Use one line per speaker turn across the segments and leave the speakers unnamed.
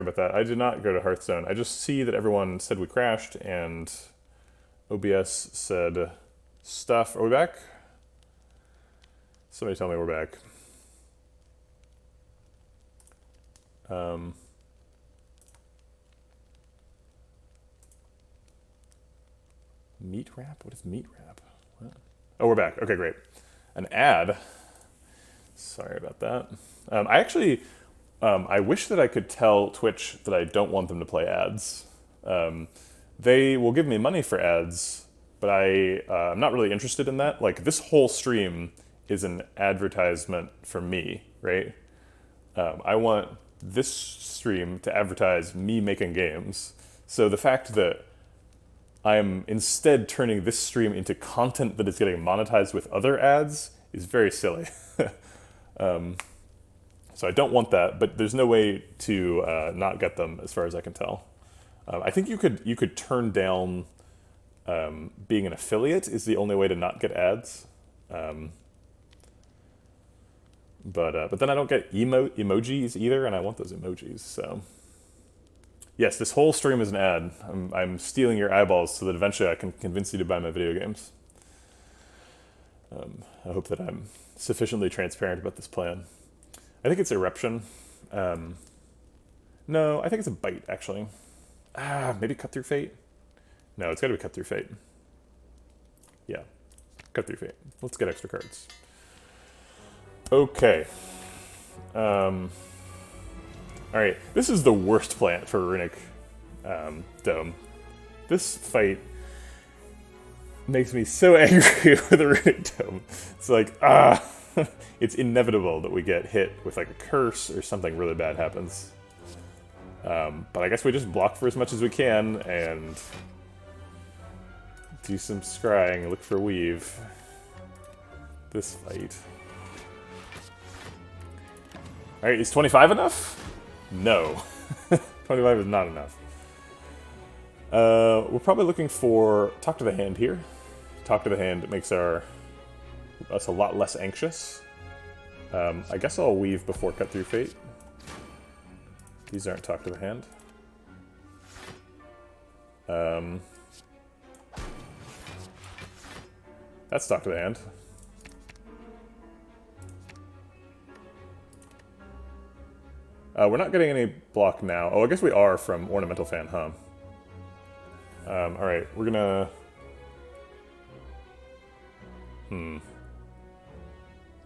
about that. I did not go to Hearthstone. I just see that everyone said we crashed, and OBS said stuff. Are we back? Somebody tell me we're back. Meat wrap? What is meat wrap? What? Oh, we're back. Okay, great. An ad. Sorry about that. I actually, I wish that I could tell Twitch that I don't want them to play ads. They will give me money for ads, but I'm not really interested in that. Like, this whole stream is an advertisement for me, right? I want this stream to advertise me making games. So the fact that I am instead turning this stream into content that is getting monetized with other ads is very silly. So I don't want that, but there's no way to not get them, as far as I can tell. I think you could turn down being an affiliate is the only way to not get ads. But then I don't get emojis either, and I want those emojis. So yes, this whole stream is an ad. I'm stealing your eyeballs so that eventually I can convince you to buy my video games. I hope that I'm sufficiently transparent about this plan. I think it's eruption. No, I think it's a bite, actually. Maybe cut through fate? No, it's got to be cut through fate. Yeah, cut through fate. Let's get extra cards. Okay. Alright, this is the worst plant for Runic Dome. This fight makes me so angry with the Runic Dome. It's like, it's inevitable that we get hit with like a curse or something really bad happens. But I guess we just block for as much as we can and do some scrying, look for weave. This fight. Alright, is 25 enough? No. 25 is not enough. We're probably looking for Talk to the Hand here. Talk to the Hand makes us a lot less anxious. I guess I'll weave before Cut Through Fate. These aren't Talk to the Hand. That's Talk to the Hand. We're not getting any block now. Oh, I guess we are from Ornamental Fan, huh? Alright, we're gonna...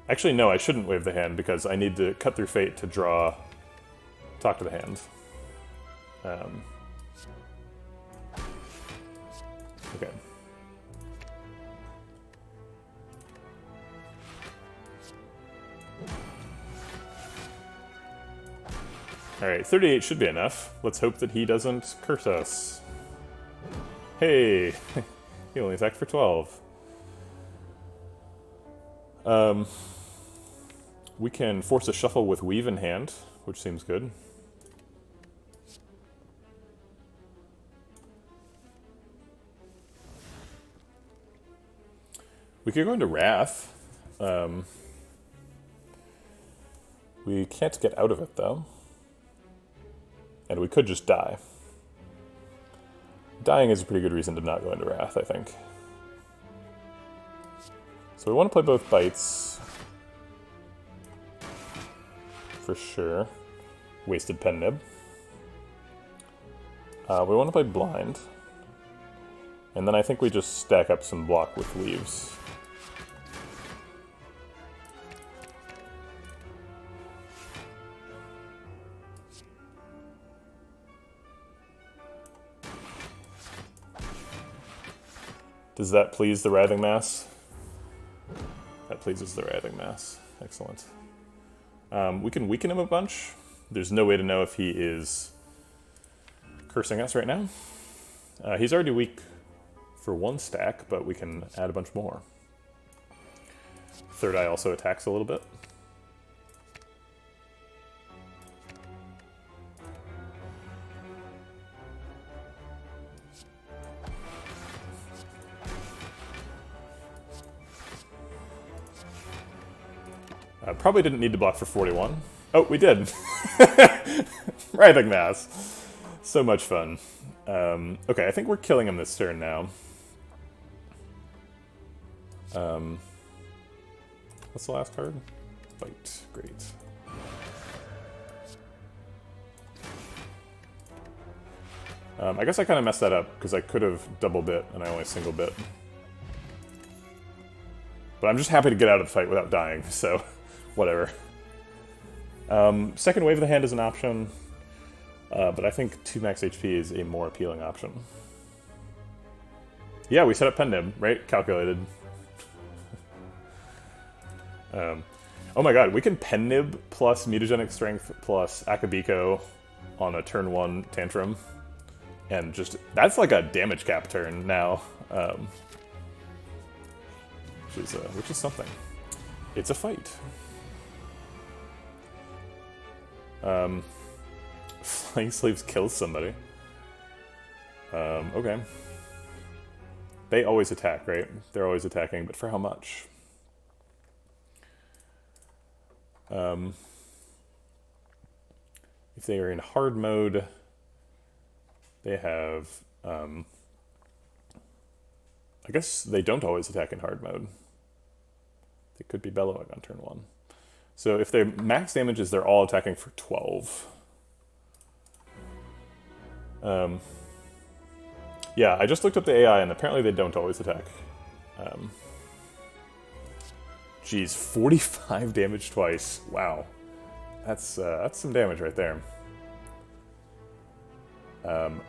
Actually, no, I shouldn't wave the hand because I need to Cut Through Fate to draw Talk to the Hand. Okay. Alright, 38 should be enough. Let's hope that he doesn't curse us. Hey! He only attacked for 12. We can force a shuffle with Weave in hand, which seems good. We could go into Wrath. We can't get out of it, though. And we could just die. Dying is a pretty good reason to not go into Wrath, I think. So we want to play both bites. For sure. Wasted Pen Nib. We want to play Blind. And then I think we just stack up some block with Leaves. Does that please the Writhing Mass? That pleases the Writhing Mass. Excellent. We can weaken him a bunch. There's no way to know if he is cursing us right now. He's already weak for one stack, but we can add a bunch more. Third Eye also attacks a little bit. Probably didn't need to block for 41. Oh, we did. Writhing mass. So much fun. Okay, I think we're killing him this turn now. What's the last card? Bite. Great. I guess I kind of messed that up, because I could have double bit, and I only single bit. But I'm just happy to get out of the fight without dying, so whatever. Second wave of the hand is an option, but I think 2 max HP is a more appealing option. Yeah, we set up pen nib, right? Calculated. Oh my god, we can pen nib plus mutagenic strength plus Akabiko on a turn 1 tantrum. And just, that's like a damage cap turn now. Which is something. It's a fight. Flying Sleeves kills somebody. Okay. They always attack, right? They're always attacking, but for how much? If they are in hard mode, they have... I guess they don't always attack in hard mode. They could be bellowing on turn 1. So if their max damage is they're all attacking for 12. Yeah, I just looked up the AI and apparently they don't always attack. Geez, 45 damage twice. Wow. That's some damage right there.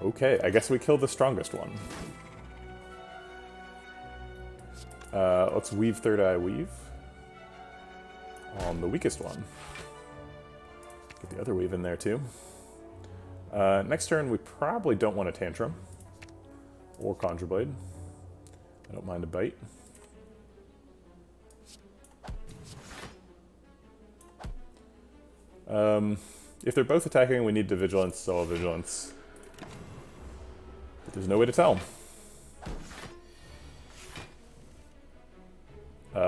Okay, I guess we kill the strongest one. Let's weave Third Eye Weave on the weakest one. Get the other weave in there too. Next turn, we probably don't want a Tantrum or Conjure Blade. I don't mind a bite. If they're both attacking, we need to Vigilance, so I'll Vigilance. But there's no way to tell.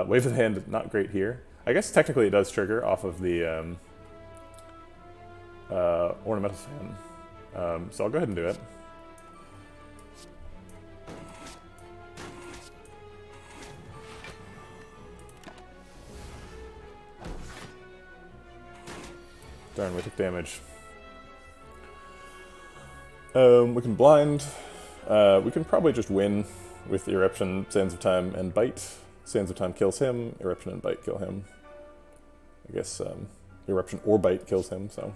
Wave of the Hand, not great here. I guess technically it does trigger off of the Ornamental Fan. So I'll go ahead and do it. Darn, we took damage. We can blind. We can probably just win with Eruption, Sands of Time, and Bite. Sands of Time kills him, Eruption and Bite kill him. I guess Eruption or Bite kills him, so.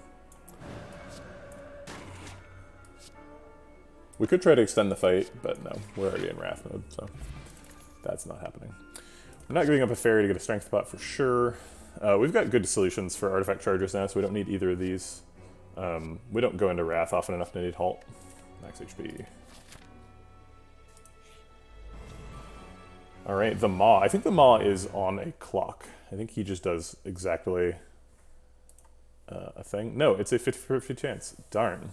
We could try to extend the fight, but no, we're already in Wrath mode, so that's not happening. We're not giving up a Fairy to get a Strength spot for sure. We've got good solutions for Artifact Chargers now, so we don't need either of these. We don't go into Wrath often enough to need Halt. Max HP. Alright, the Maw. I think the Maw is on a clock. I think he just does exactly a thing. No, it's a 50-50 chance. Darn.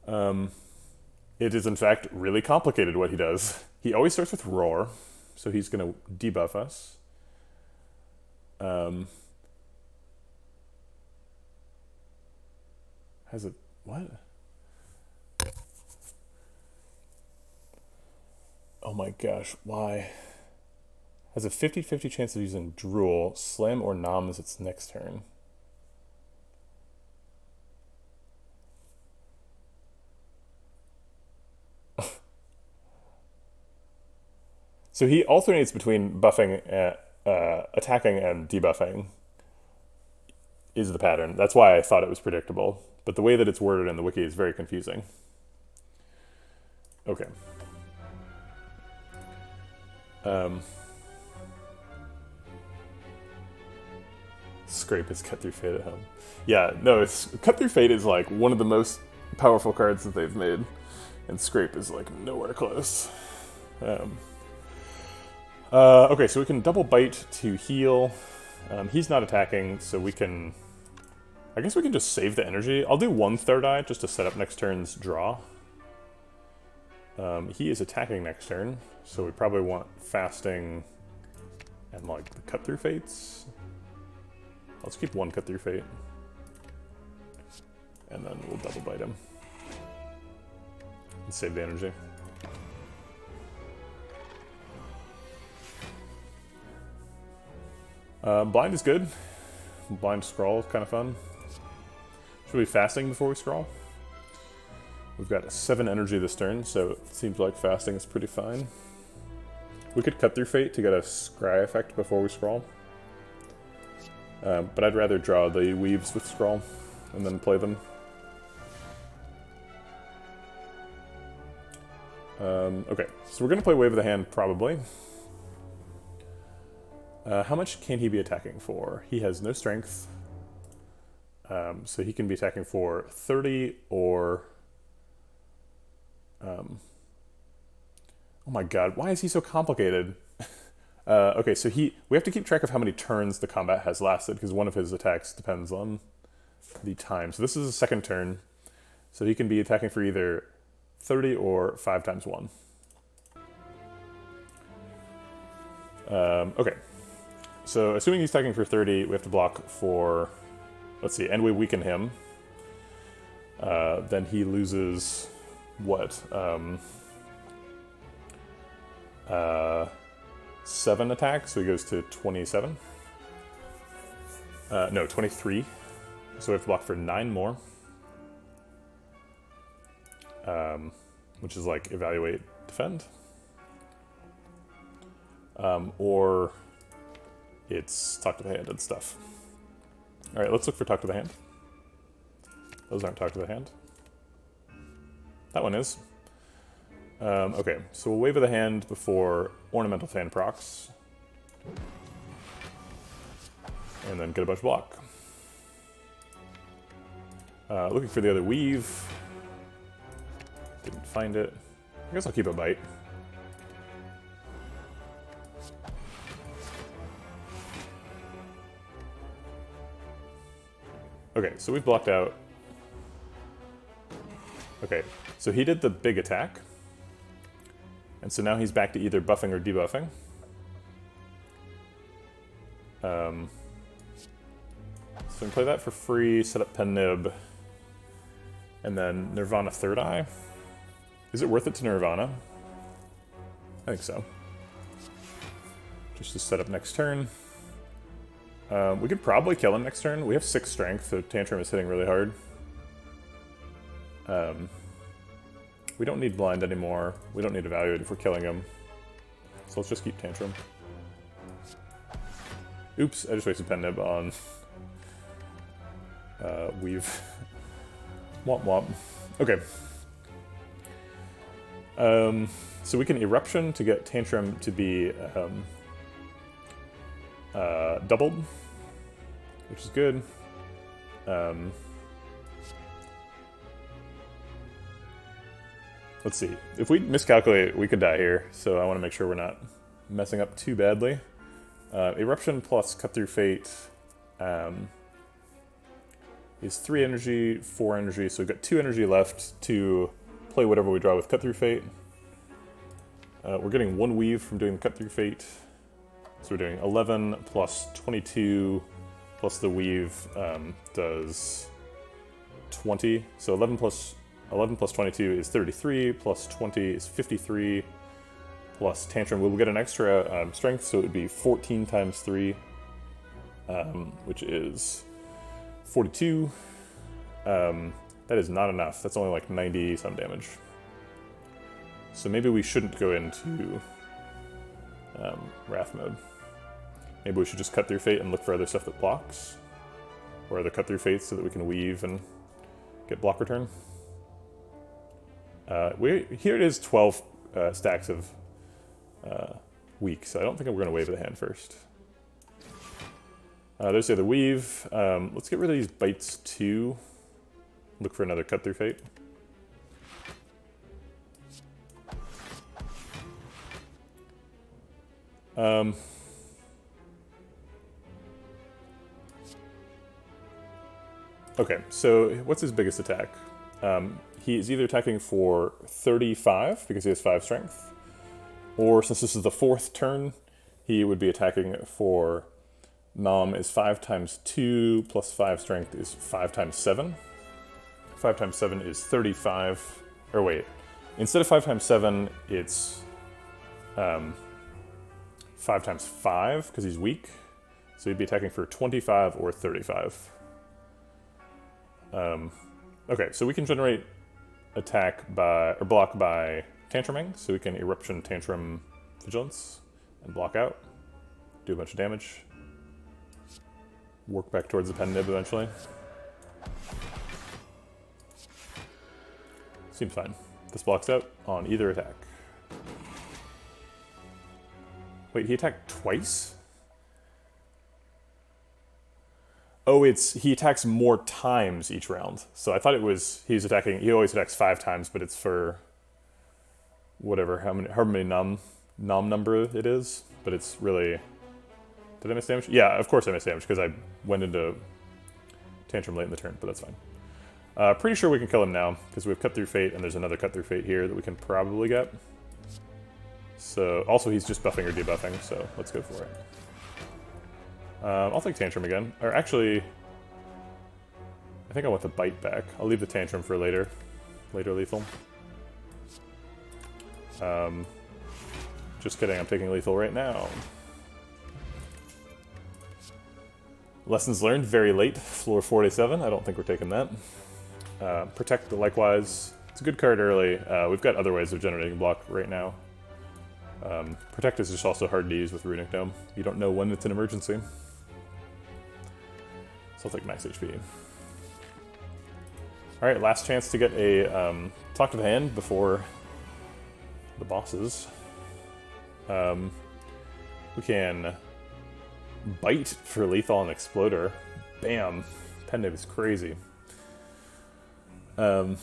It is in fact really complicated what he does. He always starts with Roar, so he's going to debuff us. Has it... what? Oh my gosh, why? Has a 50-50 chance of using Drool, Slam or Noms its next turn. So he alternates between buffing, attacking and debuffing is the pattern. That's why I thought it was predictable. But the way that it's worded in the wiki is very confusing. Okay. Scrape is Cut Through Fate at home. Yeah, no, it's Cut Through Fate is like one of the most powerful cards that they've made, and Scrape is like nowhere close. Okay, so we can double bite to heal. He's not attacking, so we can... I guess we can just save the energy. I'll do one Third Eye just to set up next turn's draw. He is attacking next turn, so we probably want Fasting and like the Cut Through Fates. Let's keep one Cut Through Fate. And then we'll double bite him. And save the energy. Blind is good. Blind scroll is kind of fun. Should we be fasting before we scroll? We've got 7 energy this turn, so it seems like fasting is pretty fine. We could cut through Fate to get a scry effect before we scroll. But I'd rather draw the weaves with scroll and then play them. Okay, so we're going to play Wave of the Hand, probably. How much can he be attacking for? He has no strength. So he can be attacking for 30 or... oh my god, why is he so complicated? Okay, so we have to keep track of how many turns the combat has lasted, because one of his attacks depends on the time. So this is a second turn, so he can be attacking for either 30 or 5 times 1. Okay, so assuming he's attacking for 30, we have to block for, let's see, and we weaken him. Then he loses, what? 7 attacks, so he goes to 27. No, 23. So we have to block for 9 more. Which is like evaluate, defend. Or it's talk to the hand and stuff. Alright, let's look for talk to the hand. Those aren't talk to the hand. That one is. Okay, so we'll Wave of the Hand before Ornamental Fan procs. And then get a bunch of block. Looking for the other weave. Didn't find it. I guess I'll keep a bite. Okay, so we've blocked out. Okay, so he did the big attack. And so now he's back to either buffing or debuffing. So we can play that for free, set up Pen Nib, and then Nirvana Third Eye. Is it worth it to Nirvana? I think so. Just to set up next turn. We could probably kill him next turn. We have 6 strength, so Tantrum is hitting really hard. We don't need blind anymore. We don't need evaluate if we're killing him. So let's just keep Tantrum. Oops, I just wasted Pen Nib on weave. Womp womp. Okay. So we can Eruption to get Tantrum to be doubled, which is good. Let's see. If we miscalculate, we could die here, so I want to make sure we're not messing up too badly. Eruption plus Cut Through Fate is 3 energy, 4 energy, so we've got 2 energy left to play whatever we draw with Cut Through Fate. We're getting 1 weave from doing Cut Through Fate, so we're doing 11 plus 22 plus the weave does 20, so 11 plus 22 is 33, plus 20 is 53, plus Tantrum. We'll get an extra strength, so it would be 14 times 3, which is 42. That is not enough. That's only like 90 some damage. So maybe we shouldn't go into Wrath mode. Maybe we should just Cut Through Fate and look for other stuff that blocks. Or other Cut Through Fates so that we can weave and get block return. Here it is 12 stacks of weak, so I don't think we're going to Wave of the Hand first. There's the other weave. Let's get rid of these bites too. Look for another Cut Through Fate. Okay, so what's his biggest attack? He is either attacking for 35, because he has 5 strength, or since this is the 4th turn, he would be attacking for Nom is 5 times 2, plus 5 strength is 5 times 7. 5 times 7 is 35. Or wait, instead of 5 times 7, it's 5 times 5, because he's weak. So he'd be attacking for 25 or 35. Okay, so we can generate attack by, or block by tantruming. So we can Eruption, Tantrum, Vigilance, and block out. Do a bunch of damage. Work back towards the pen nib eventually. Seems fine. This blocks out on either attack. Wait, he attacked twice? Oh, he attacks more times each round. So I thought he always attacks 5 times, but it's for whatever, however many nom number it is. But it's really, did I miss damage? Yeah, of course I missed damage because I went into Tantrum late in the turn, but that's fine. Pretty sure we can kill him now, because we have Cut Through Fate, and there's another Cut Through Fate here that we can probably get. So, also he's just buffing or debuffing, so let's go for it. I'll take Tantrum again. Or actually, I think I want the Bite back. I'll leave the Tantrum for later lethal. Just kidding, I'm taking lethal right now. Lessons learned, very late, floor 47. I don't think we're taking that. Protect, likewise. It's a good card early. We've got other ways of generating block right now. Protect is just also hard to use with Runic Dome. You don't know when it's an emergency. So I'll take max HP. Alright, last chance to get a Talk to the Hand before the bosses. We can Bite for lethal and Exploder. Bam! Pen nib is crazy. Alright.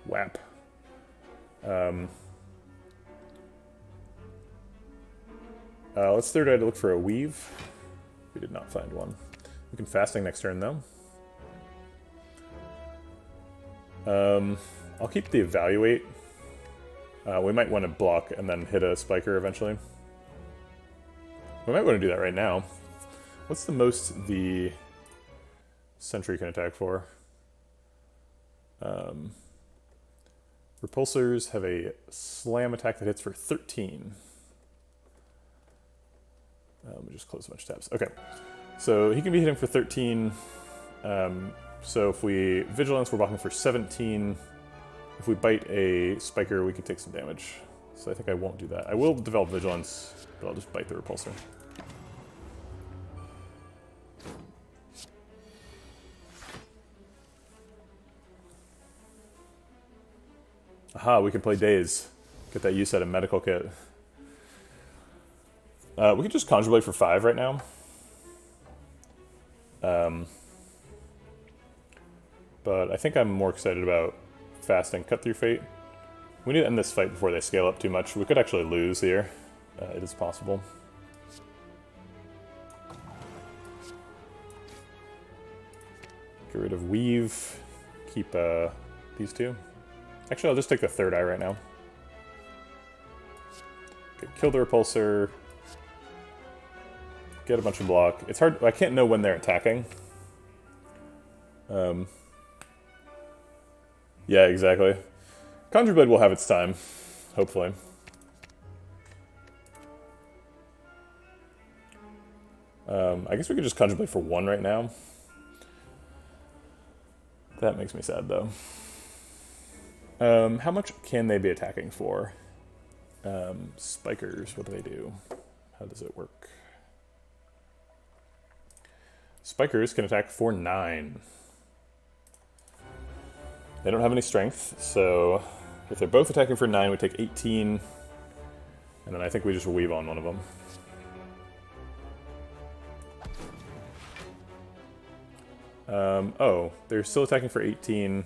Whap. Let's third eye to look for a weave. We did not find one. We can fasting next turn though. I'll keep the evaluate. We might want to block and then hit a spiker eventually. We might want to do that right now. What's the most the Sentry can attack for? Repulsors have a slam attack that hits for 13. Let me just close a bunch of tabs. Okay, so he can be hitting for 13. So if we Vigilance, we're blocking for 17. If we bite a spiker, we could take some damage. So I think I won't do that. I will develop Vigilance, but I'll just bite the Repulsor. Aha, we can play Daze. Get that use out of Medical Kit. We can just Conjure Blade for 5 right now. But I think I'm more excited about fasting Cut Through Fate. We need to end this fight before they scale up too much. We could actually lose here. It is possible. Get rid of Weave. Keep these two. Actually, I'll just take the third eye right now. Okay, kill the Repulsor. Get a bunch of block. It's hard. I can't know when they're attacking. Yeah, exactly. Conjure Blade will have its time, hopefully. I guess we could just Conjure Blade for 1 right now. That makes me sad, though. How much can they be attacking for? Spikers, what do they do? How does it work? Spikers can attack for 9. They don't have any strength, so if they're both attacking for 9, we take 18. And then I think we just weave on one of them. Oh, they're still attacking for 18.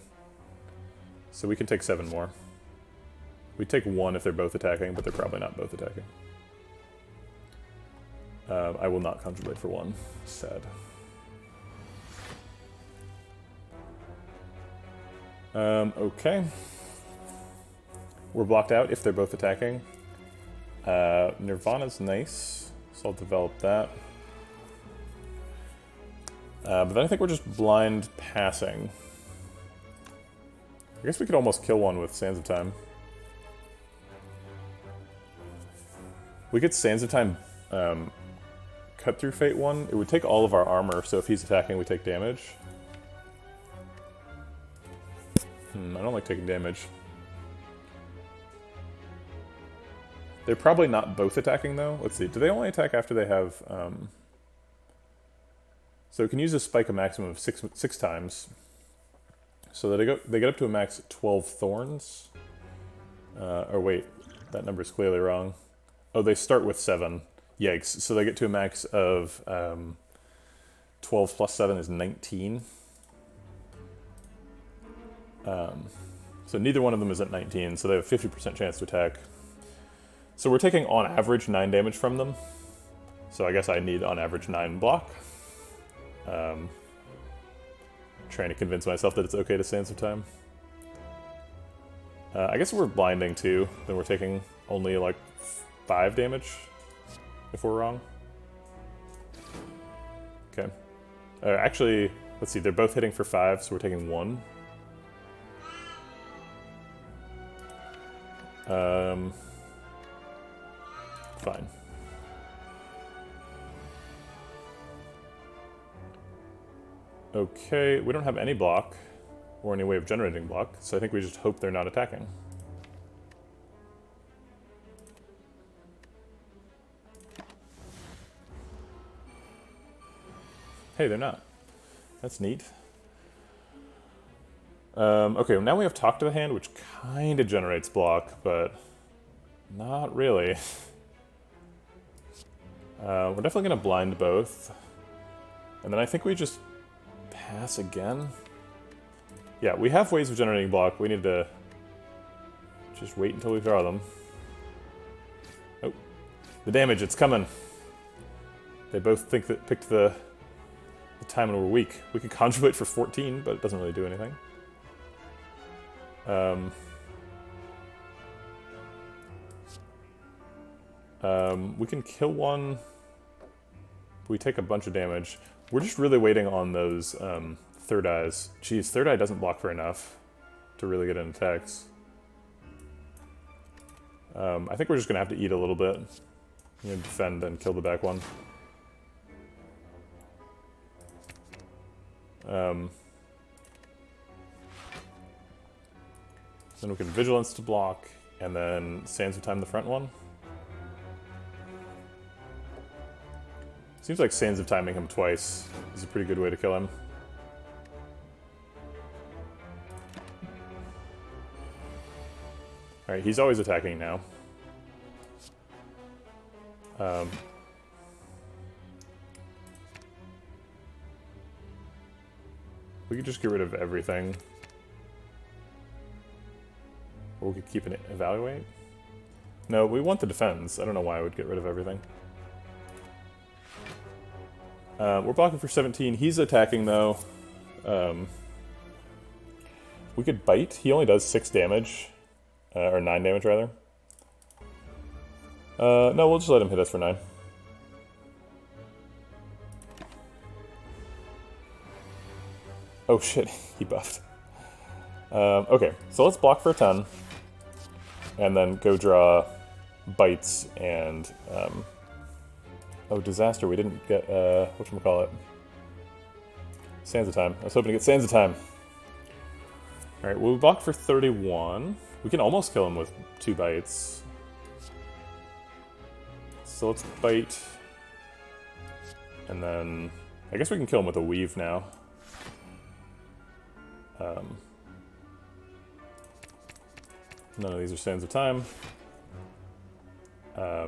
So we can take 7 more. We take 1 if they're both attacking, but they're probably not both attacking. I will not Conjure Blade for 1. Sad. Okay. We're blocked out if they're both attacking. Nirvana's nice, so I'll develop that. But then I think we're just blind passing. I guess we could almost kill one with Sands of Time. We could Sands of Time cut through Fate one. It would take all of our armor, so if he's attacking, we take damage. I don't like taking damage. They're probably not both attacking, though. Let's see. Do they only attack after they have... So it can use a spike a maximum of six times. So that they get up to a max 12 thorns. Or wait, that number is clearly wrong. Oh, they start with 7. Yikes. So they get to a max of 12 plus 7 is 19. So neither one of them is at 19, so they have a 50% chance to attack. So we're taking, on average, 9 damage from them. So I guess I need, on average, 9 block. Trying to convince myself that it's okay to Sands of Time. I guess if we're blinding, too, then we're taking only, like, 5 damage, if we're wrong. Okay. Actually, let's see, they're both hitting for 5, so we're taking 1. Fine. Okay, we don't have any block, or any way of generating block, so I think we just hope they're not attacking. Hey, they're not. That's neat. Okay, well now we have Talk to the Hand, which kind of generates block, but not really. We're definitely going to blind both. And then I think we just pass again. Yeah, we have ways of generating block. We need to just wait until we draw them. Oh, the damage, it's coming. They both think that picked the time when we're weak. We could conjugate for 14, but it doesn't really do anything. We can kill one. We take a bunch of damage. We're just really waiting on those third eyes. Jeez, third eye doesn't block for enough to really get into attacks. I think we're just gonna have to eat a little bit. You know, defend and kill the back one. Then we can Vigilance to block, and then Sands of Time the front one. Seems like Sands of Timing him twice is a pretty good way to kill him. Alright, he's always attacking now. We could just get rid of everything. Or we could keep an evaluate. No, we want the defense. I don't know why I would get rid of everything. We're blocking for 17. He's attacking, though. We could bite. He only does 6 damage. Or 9 damage, rather. No, we'll just let him hit us for 9. Oh shit, he buffed. Okay, so let's block for 10. And then go draw bites and... oh, disaster, we didn't get, whatchamacallit? Sands of Time. I was hoping to get Sands of Time. Alright, well, we block for 31. We can almost kill him with 2 bites. So let's bite. And then... I guess we can kill him with a weave now. None of these are Sands of Time. I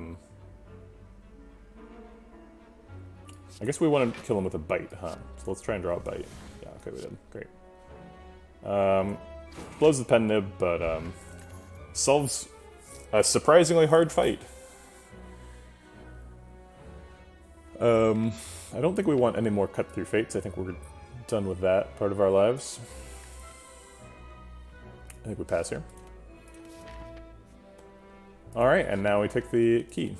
guess we want to kill him with a bite, huh? So let's try and draw a bite. Yeah, okay, we did. Great. Blows the pen nib, but solves a surprisingly hard fight. I don't think we want any more cut through fates. I think we're done with that part of our lives. I think we pass here. Alright, and now we take the key.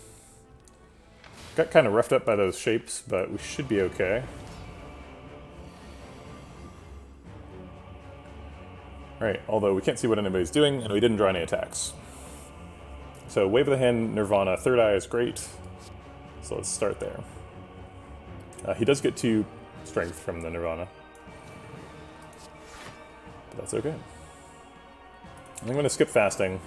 Got kind of roughed up by those shapes, but we should be okay. Alright, although we can't see what anybody's doing, and we didn't draw any attacks. So Wave of the Hand, Nirvana, Third Eye is great. So let's start there. He does get 2 strength from the Nirvana. But that's okay. I'm going to skip fasting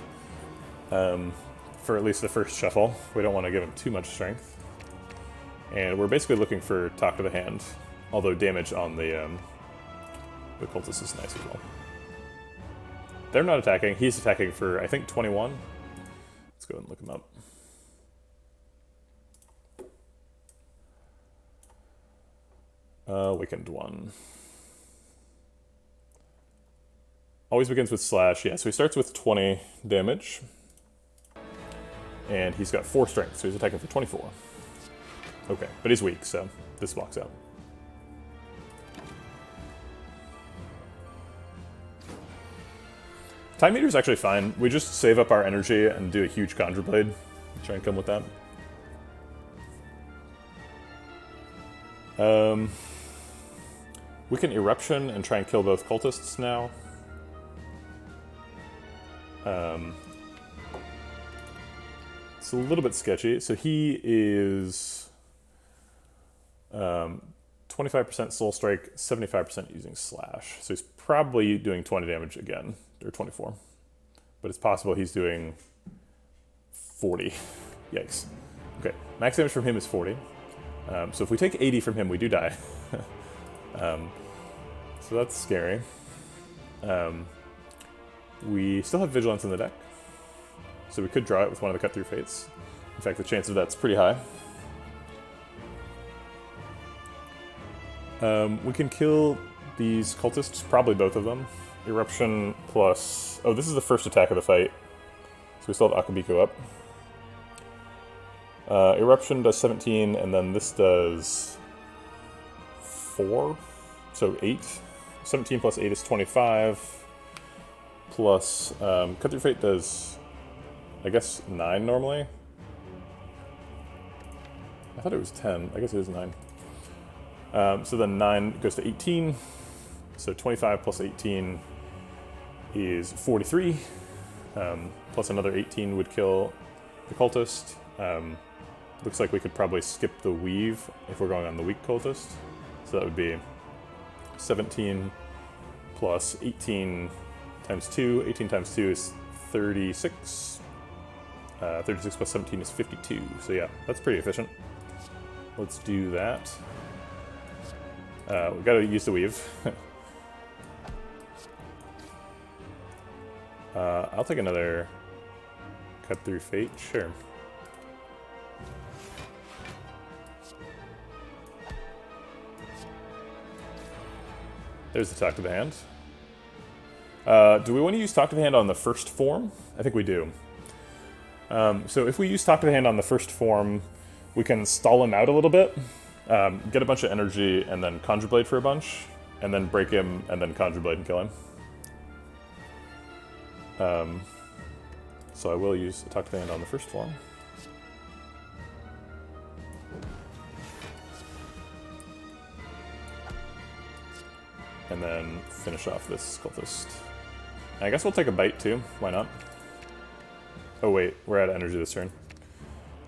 for at least the first shuffle. We don't want to give him too much strength. And we're basically looking for Talk to the Hand, although damage on the cultist is nice as well. They're not attacking. He's attacking for, I think, 21. Let's go and look him up. Awakened 1. Always begins with slash. Yeah, so he starts with 20 damage. And he's got 4 strength, so he's attacking for 24. Okay, but he's weak, so this blocks out. Time meter is actually fine. We just save up our energy and do a huge Conjure Blade. Try and come with that. We can Eruption and try and kill both cultists now. It's a little bit sketchy. So he is 25% Soul Strike, 75% using Slash. So he's probably doing 20 damage again, or 24. But it's possible he's doing 40. Yikes. Okay, max damage from him is 40. So if we take 80 from him, we do die. So that's scary. We still have Vigilance in the deck, so we could draw it with one of the Cut Through Fates. In fact, the chance of that's pretty high. We can kill these cultists, probably both of them. Eruption plus... Oh, this is the first attack of the fight, so we still have Akabiko up. Eruption does 17, and then this does 4, so 8. 17 plus 8 is 25, plus Cut Through Fate does, I guess, 9 normally. I thought it was 10, I guess it is 9. So then 9 goes to 18, so 25 plus 18 is 43, plus another 18 would kill the cultist. Looks like we could probably skip the weave if we're going on the weak cultist. So that would be 17 plus 18 times 2. 18 times 2 is 36. 36 plus 17 is 52. So yeah, that's pretty efficient. Let's do that. We've got to use the weave. I'll take another Cut Through Fate, sure. There's the Talk to the Hand. Do we want to use Talk to the Hand on the first form? I think we do. So if we use Talk to the Hand on the first form, we can stall him out a little bit, get a bunch of energy, and then Conjure Blade for a bunch, and then break him, and then Conjure Blade and kill him. So I will use Talk to the Hand on the first form. And then finish off this cultist. I guess we'll take a bite too. Why not? Oh wait, we're out of energy this turn.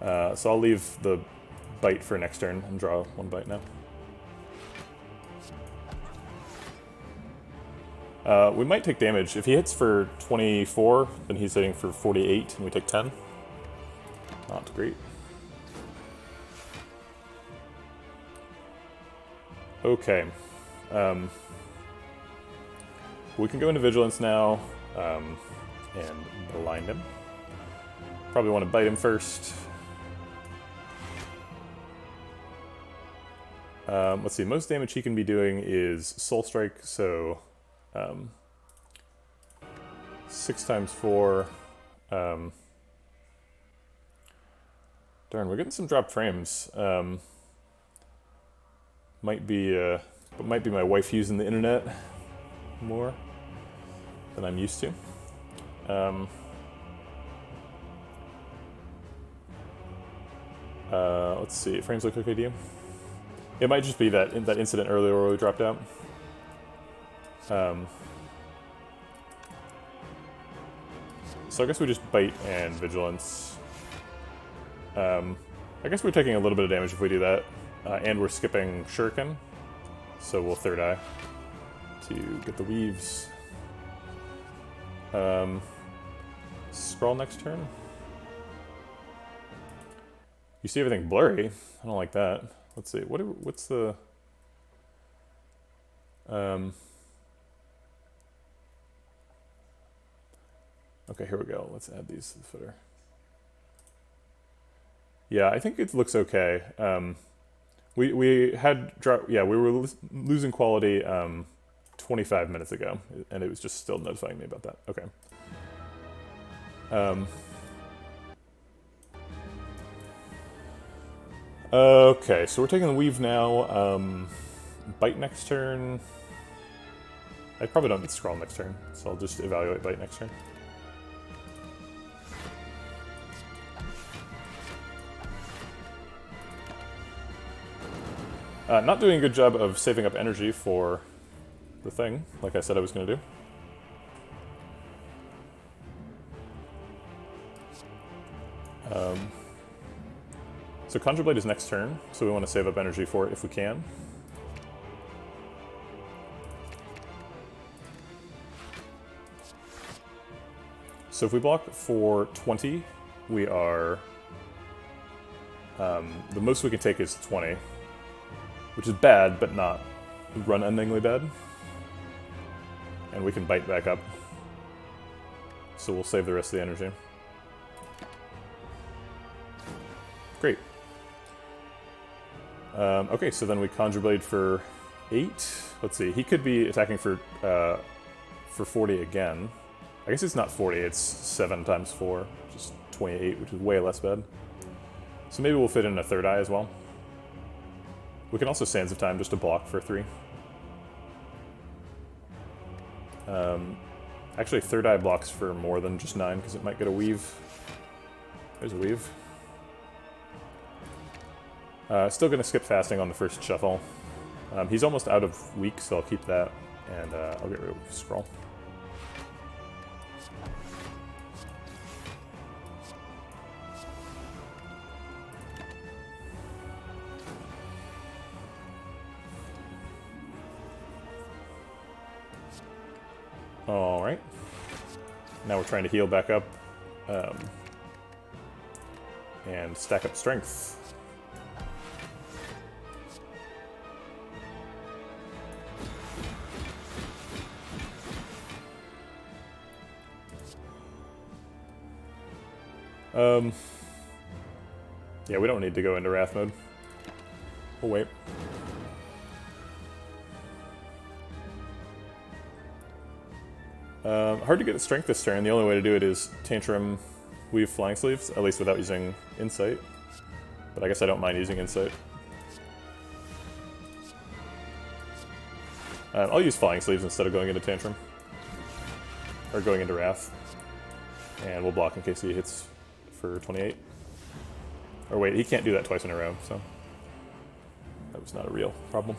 So I'll leave the bite for next turn and draw 1 bite now. We might take damage. If he hits for 24, then he's hitting for 48, and we take 10. Not great. Okay. We can go into Vigilance now, and blind him. Probably want to bite him first. Let's see, most damage he can be doing is Soul Strike, so 6 times 4. Darn, we're getting some dropped frames. Might be my wife using the internet more than I'm used to. Let's see, frames look okay to you? It might just be that incident earlier where we dropped out. So I guess we just bite and vigilance. I guess we're taking a little bit of damage if we do that. And we're skipping Shuriken. So we'll third eye to get the weaves. Scroll next turn. You see everything blurry. I don't like that. Let's see. What's the... Okay, here we go. Let's add these to the footer. Yeah, I think it looks okay. We had we were losing quality 25 minutes ago, and it was just still notifying me about that. Okay. Okay, so we're taking the weave now. Bite next turn. I probably don't need scroll next turn, so I'll just evaluate bite next turn. Not doing a good job of saving up energy for the thing, like I said I was going to do. So Conjure Blade is next turn, so we want to save up energy for it if we can. So if we block for 20, we are... the most we can take is 20. Which is bad, but not run-endingly bad. And we can bite back up. So we'll save the rest of the energy. Great. Okay, so then we Conjure Blade for 8. Let's see, he could be attacking for 40 again. I guess it's not 40, it's 7 times 4, which is 28, which is way less bad. So maybe we'll fit in a third eye as well. We can also Sands of Time just to block for 3. Actually, third eye blocks for more than just 9 because it might get a weave. There's a weave. Still going to skip fasting on the first shuffle. He's almost out of weak, so I'll keep that, and I'll get rid of scroll. Alright. Now we're trying to heal back up and stack up strength. Yeah, we don't need to go into Wrath mode. We'll wait. Hard to get strength this turn. The only way to do it is Tantrum, Weave Flying Sleeves, at least without using Insight. But I guess I don't mind using Insight. I'll use Flying Sleeves instead of going into Tantrum. Or going into Wrath. And we'll block in case he hits for 28. Or wait, he can't do that twice in a row, so that was not a real problem.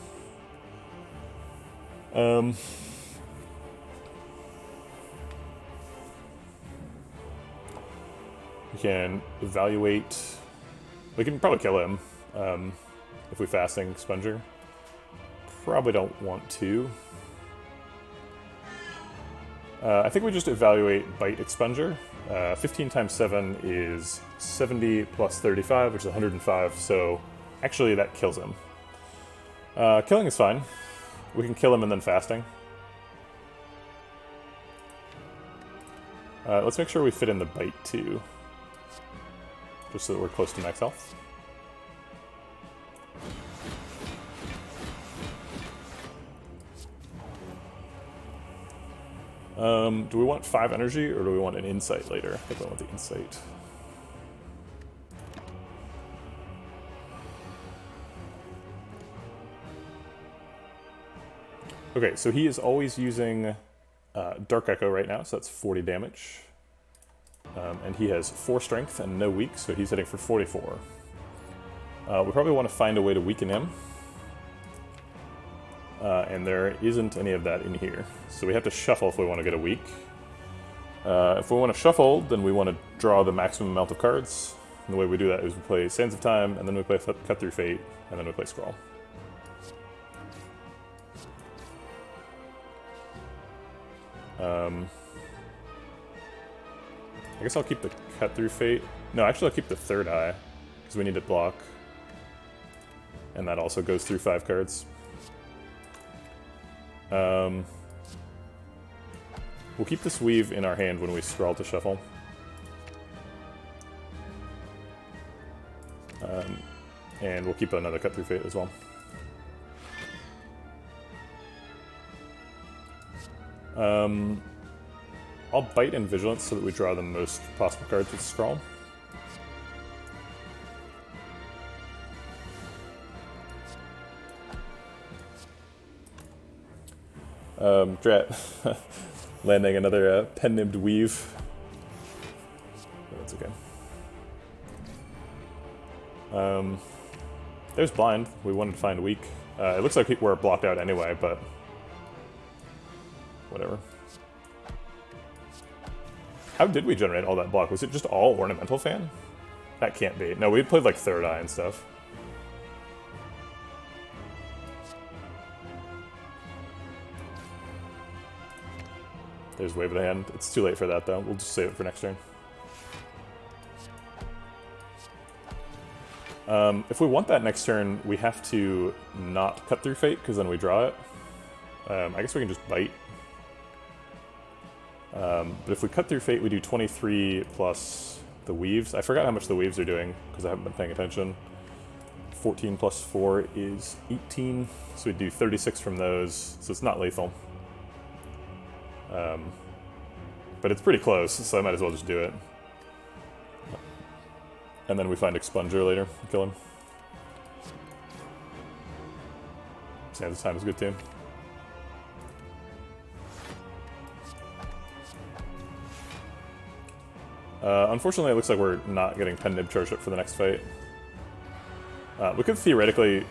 We can evaluate... We can probably kill him if we fasting Sponger. Probably don't want to. I think we just evaluate Bite Expunger. 15 times 7 is 70 plus 35, which is 105, so actually that kills him. Killing is fine. We can kill him and then fasting. Let's make sure we fit in the Bite too, just so that we're close to max health. Do we want 5 energy, or do we want an insight later? I think I want the insight. Okay, so he is always using Dark Echo right now, so that's 40 damage. And he has 4 strength and no weak, so he's hitting for 44. We probably want to find a way to weaken him. And there isn't any of that in here. So we have to shuffle if we want to get a weak. If we want to shuffle, then we want to draw the maximum amount of cards. And the way we do that is we play Sands of Time, and then we play Cut Through Fate, and then we play Scrawl. I guess I'll keep the Cut Through Fate. No, actually I'll keep the Third Eye, because we need to block. And that also goes through 5 cards. We'll keep this Weave in our hand when we scroll to shuffle. And we'll keep another Cut Through Fate as well. I'll bite in Vigilance so that we draw the most possible cards with Scrawl. Drat landing another pen-nibbed Weave. That's okay. There's Blind. We wanted to find Weak. It looks like we're blocked out anyway, but whatever. How did we generate all that block? Was it just all Ornamental Fan? That can't be. No, we played like Third Eye and stuff. There's Wave of the Hand. It's too late for that though. We'll just save it for next turn. If we want that next turn, we have to not Cut Through Fate, because then we draw it. I guess we can just bite. But if we Cut Through Fate, we do 23 plus the Weaves. I forgot how much the Weaves are doing, because I haven't been paying attention. 14 plus 4 is 18, so we do 36 from those, so it's not lethal. But it's pretty close, so I might as well just do it. And then we find Expunger later and kill him. Sands of Time is good too. Unfortunately, it looks like we're not getting Pen Nib charged up for the next fight. We could theoretically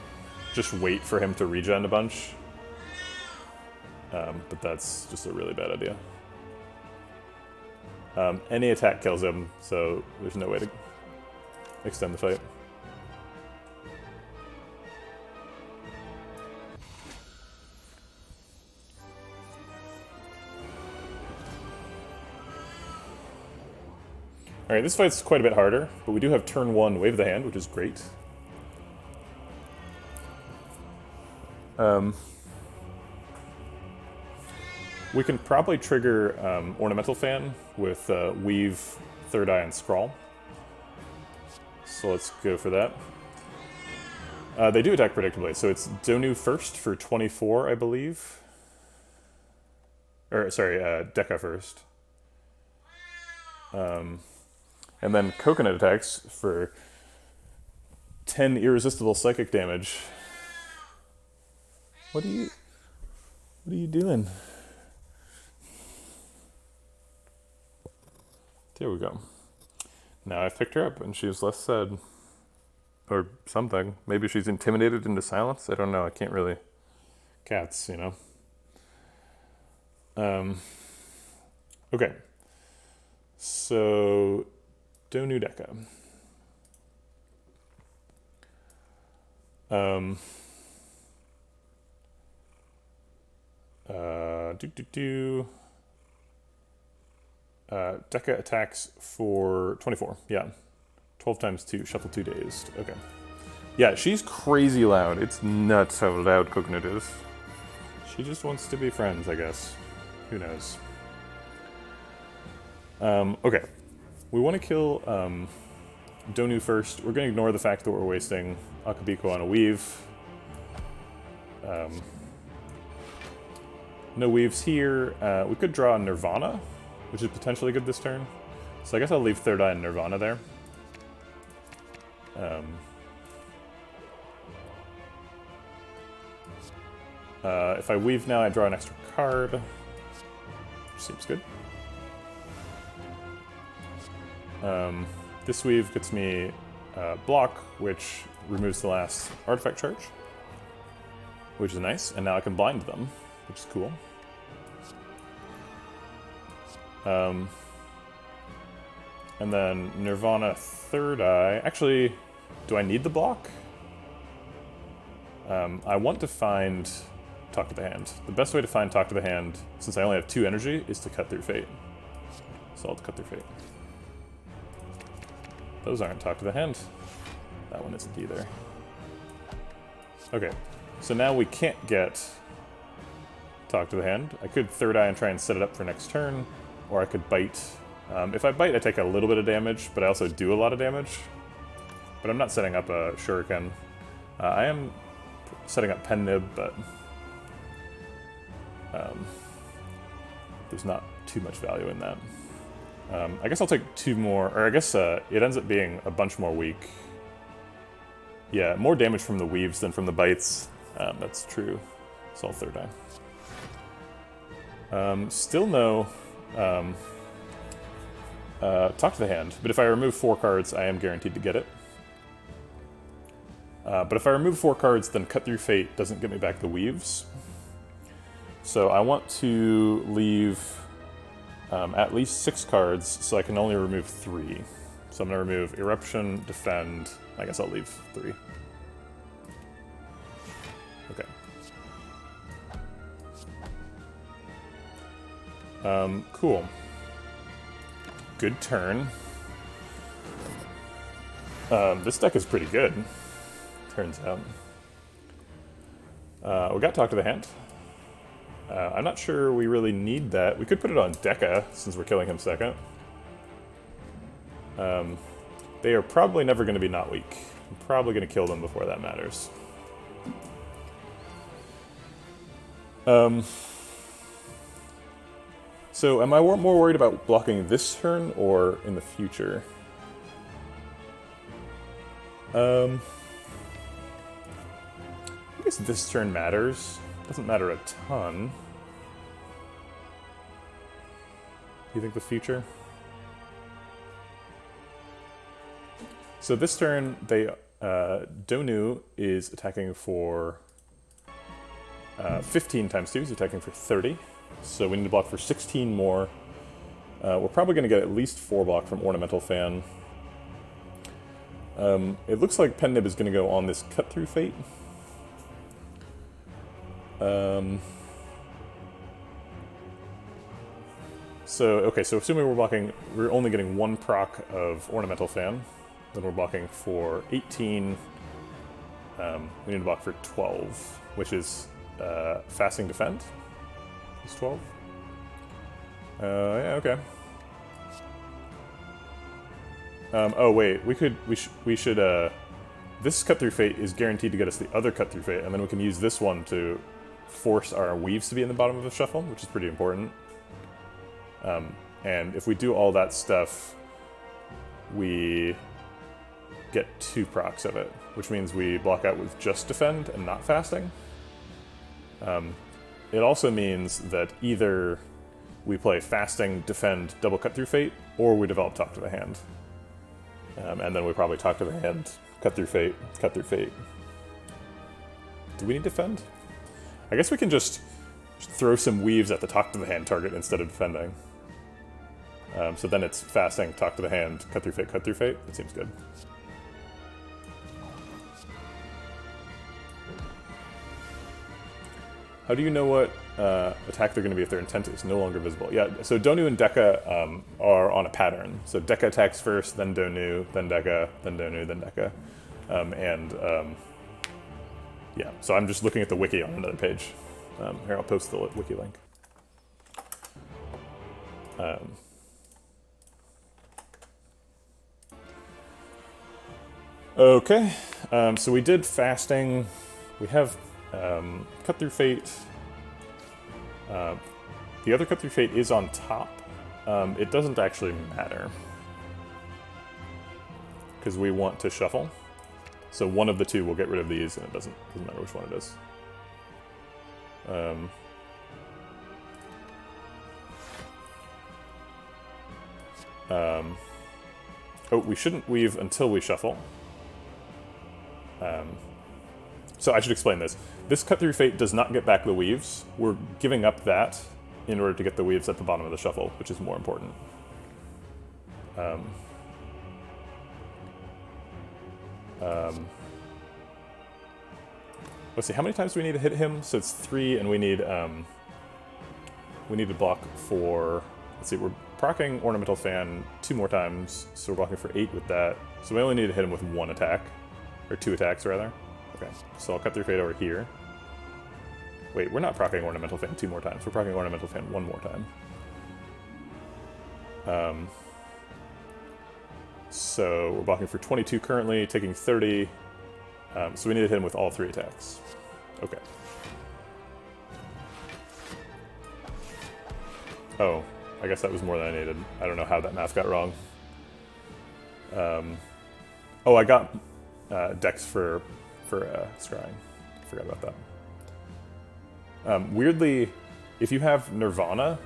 just wait for him to regen a bunch. But that's just a really bad idea. Any attack kills him, so there's no way to extend the fight. Alright, this fight's quite a bit harder, but we do have turn 1 Wave of the Hand, which is great. We can probably trigger Ornamental Fan with Weave, Third Eye, and Scrawl. So let's go for that. They do attack predictably, so it's Donu first for 24, I believe. Or, sorry, Dekka first. And then Coconut attacks for 10 irresistible psychic damage. What are you doing? There we go. Now I've picked her up and she's less sad. Or something. Maybe she's intimidated into silence? I don't know, I can't really... Cats, you know. Okay. So... Donu Dekka. Dekka attacks for 24, yeah. 12 times 2, shuffle 2 dazed, okay. Yeah, she's crazy loud. It's nuts how loud Coconut is. She just wants to be friends, I guess. Who knows? Okay. We want to kill Donu first. We're going to ignore the fact that we're wasting Akabiko on a Weave. No Weaves here. We could draw Nirvana, which is potentially good this turn. So I guess I'll leave Third Eye and Nirvana there. If I Weave now, I draw an extra card. Which seems good. This Weave gets me block, which removes the last artifact charge, which is nice. And now I can blind them, which is cool. And then Nirvana Third Eye. Actually, do I need the block? I want to find Talk to the Hand. The best way to find Talk to the Hand, since I only have 2 energy, is to Cut Through Fate. So I'll Cut Through Fate. Those aren't Talk to the Hand. That one isn't either. Okay, so now we can't get Talk to the Hand. I could Third Eye and try and set it up for next turn, or I could Bite. If I Bite, I take a little bit of damage, but I also do a lot of damage. But I'm not setting up a Shuriken. I am setting up Pen Nib, but there's not too much value in that. I guess I'll take 2 more, or I guess it ends up being a bunch more weak. Yeah, more damage from the weaves than from the bites. That's true. So I'll Third Eye. Still no Talk to the Hand, but if I remove 4 cards, I am guaranteed to get it. But if I remove 4 cards, then Cut Through Fate doesn't get me back the weaves. So I want to leave at least 6 cards, so I can only remove 3. So I'm going to remove Eruption, Defend. I guess I'll leave 3. Okay. Cool. Good turn. This deck is pretty good, turns out. We got Talk to the Hand. I'm not sure we really need that. We could put it on Deca, since we're killing him second. They are probably never going to be not weak. I'm probably going to kill them before that matters. So am I more worried about blocking this turn or in the future? I guess this turn matters. Doesn't matter a ton. Do you think the future? So this turn, Donu is attacking for 15 times 2, he's attacking for 30. So we need to block for 16 more. We're probably going to get at least 4 block from Ornamental Fan. It looks like Pen Nib is going to go on this Cut Through Fate. So assuming we're only getting 1 proc of Ornamental Fan, then we're blocking for 18. We need to block for 12, which is Fasting Defend. Is 12? Yeah, okay. Oh wait, we should. This Cut Through Fate is guaranteed to get us the other Cut Through Fate, and then we can use this one to force our weaves to be in the bottom of the shuffle, which is pretty important. And if we do all that stuff, we get 2 procs of it, which means we block out with just Defend and not Fasting. It also means that either we play Fasting, Defend, double Cut Through Fate, or we develop Talk to the Hand. And then we probably Talk to the Hand, Cut Through Fate, Cut Through Fate. Do we need Defend? I guess we can just throw some weaves at the Talk to the Hand target instead of defending. So then it's Fasting, Talk to the Hand, Cut Through Fate, Cut Through Fate. That seems good. How do you know what attack they're going to be if their intent is no longer visible? Yeah, so Donu and Deca are on a pattern. So Deca attacks first, then Donu, then Deca, then Donu, then Deca. Yeah, so I'm just looking at the wiki on another page. Here, I'll post the wiki link. Okay, so we did Fasting. We have Cut Through Fate. The other Cut Through Fate is on top. It doesn't actually matter, because we want to shuffle. So one of the 2 will get rid of these, and it doesn't matter which one it is. Oh, we shouldn't weave until we shuffle. So I should explain this. This Cut Through Fate does not get back the weaves. We're giving up that in order to get the weaves at the bottom of the shuffle, which is more important. Let's see, how many times do we need to hit him? So it's 3, and we need to block for, let's see, we're proccing Ornamental Fan 2 more times, so we're blocking for 8 with that. So we only need to hit him with 1 attack, or 2 attacks rather. Okay, so I'll cut through Fate over here. Wait, we're not proccing Ornamental Fan 2 more times, we're proccing Ornamental Fan 1 more time. So we're blocking for 22 currently, taking 30. So we need to hit him with all 3 attacks. Okay. Oh, I guess that was more than I needed. I don't know how that math got wrong. Oh, I got Dex for scrying. Forgot about that. Weirdly, if you have Nirvana,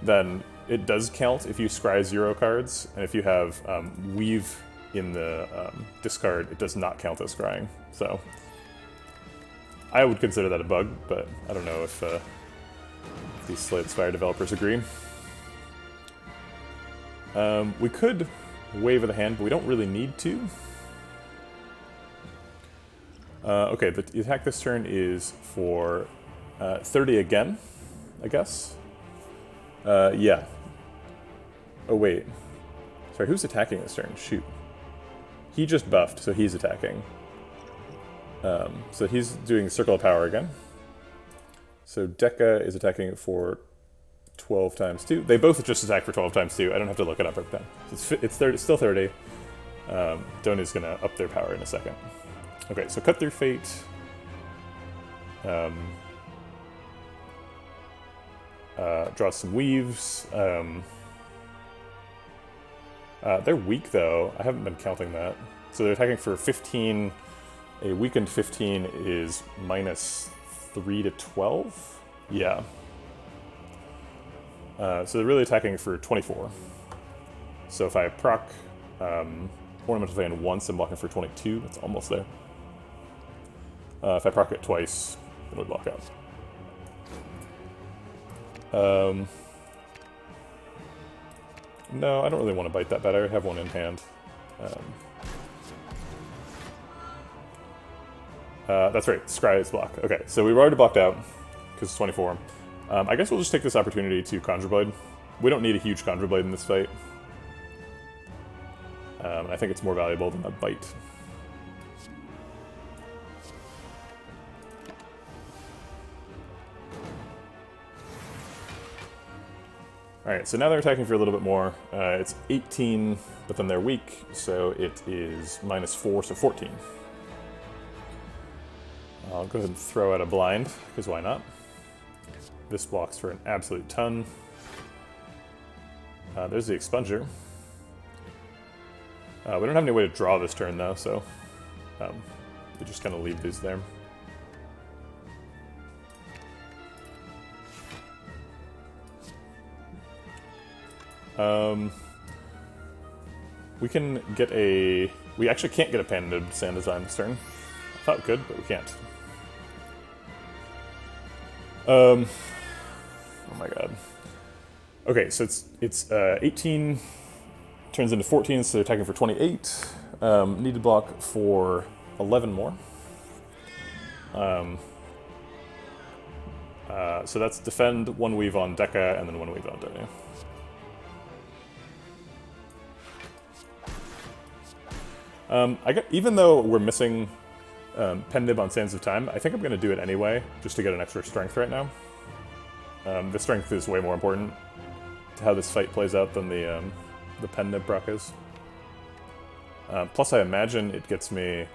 then it does count if you scry 0 cards, and if you have Weave in the discard, it does not count as scrying. So I would consider that a bug, but I don't know if these Slay the Spire developers agree. We could Wave of the Hand, but we don't really need to. Okay, the attack this turn is for 30 again, I guess. Yeah. Oh, wait. Sorry, who's attacking this turn? Shoot. He just buffed, so he's attacking. So he's doing Circle of Power again. So Dekka is attacking for 12 times 2. They both just attack for 12 times 2. I don't have to look it up every time. It's still 30. Dona's going to up their power in a second. Okay, so Cut Through Fate. Draw some Weaves. They're weak, though. I haven't been counting that. So they're attacking for 15. A weakened 15 is minus 3 to 12? Yeah. So they're really attacking for 24. So if I proc Ornamental Fan once, I'm blocking for 22. That's almost there. If I proc it twice, it would block out. No, I don't really want to bite that bad. I have one in hand. That's right, Scry is block. Okay, so we've already blocked out, because it's 24. I guess we'll just take this opportunity to Conjure Blade. We don't need a huge Conjure Blade in this fight. I think it's more valuable than a bite. Alright, so now they're attacking for a little bit more. It's 18, but then they're weak, so it is minus 4, so 14. I'll go ahead and throw out a blind, because why not? This blocks for an absolute ton. There's the Expunger. We don't have any way to draw this turn, though, so we just kind of leave these there. We can get a... We actually can't get a Panda Sand Design this turn. I thought we could, but we can't. Oh my god. Okay, so it's 18 turns into 14, so they're attacking for 28. Need to block for 11 more. So that's defend, 1 weave on Dekka, and then 1 weave on Dona. Even though we're missing Pendib on Sands of Time, I think I'm going to do it anyway, just to get an extra strength right now. The strength is way more important to how this fight plays out than the Pendib proc is. Plus, I imagine it gets me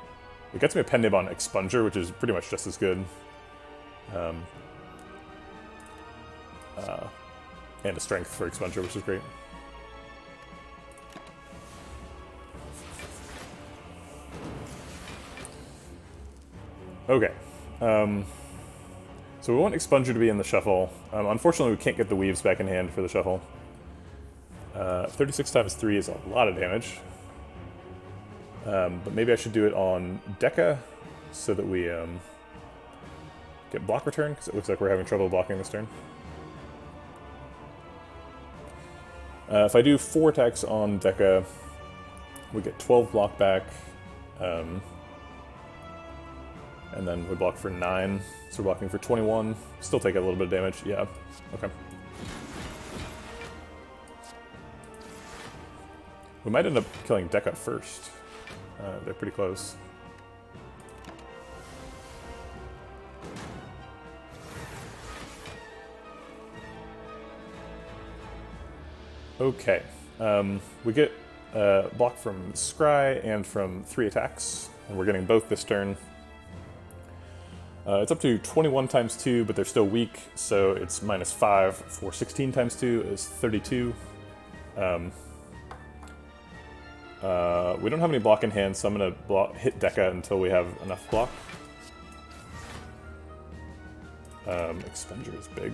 a Pendib on Expunger, which is pretty much just as good. And a strength for Expunger, which is great. Okay, so we want Expunger to be in the shuffle. Unfortunately, we can't get the Weaves back in hand for the shuffle. 36 times 3 is a lot of damage. But maybe I should do it on Dekka so that we get block return, because it looks like we're having trouble blocking this turn. If I do 4 attacks on Deca, we get 12 block back, and then we block for 9, so we're blocking for 21. Still take a little bit of damage, yeah, okay. We might end up killing Deca first. They're pretty close. Okay, we get block from Scry and from 3 attacks, and we're getting both this turn. It's up to 21 times 2, but they're still weak, so it's -5 for 16 times 2 is 32. We don't have any block in hand, so I'm going to hit Deca until we have enough block. Expenger is big.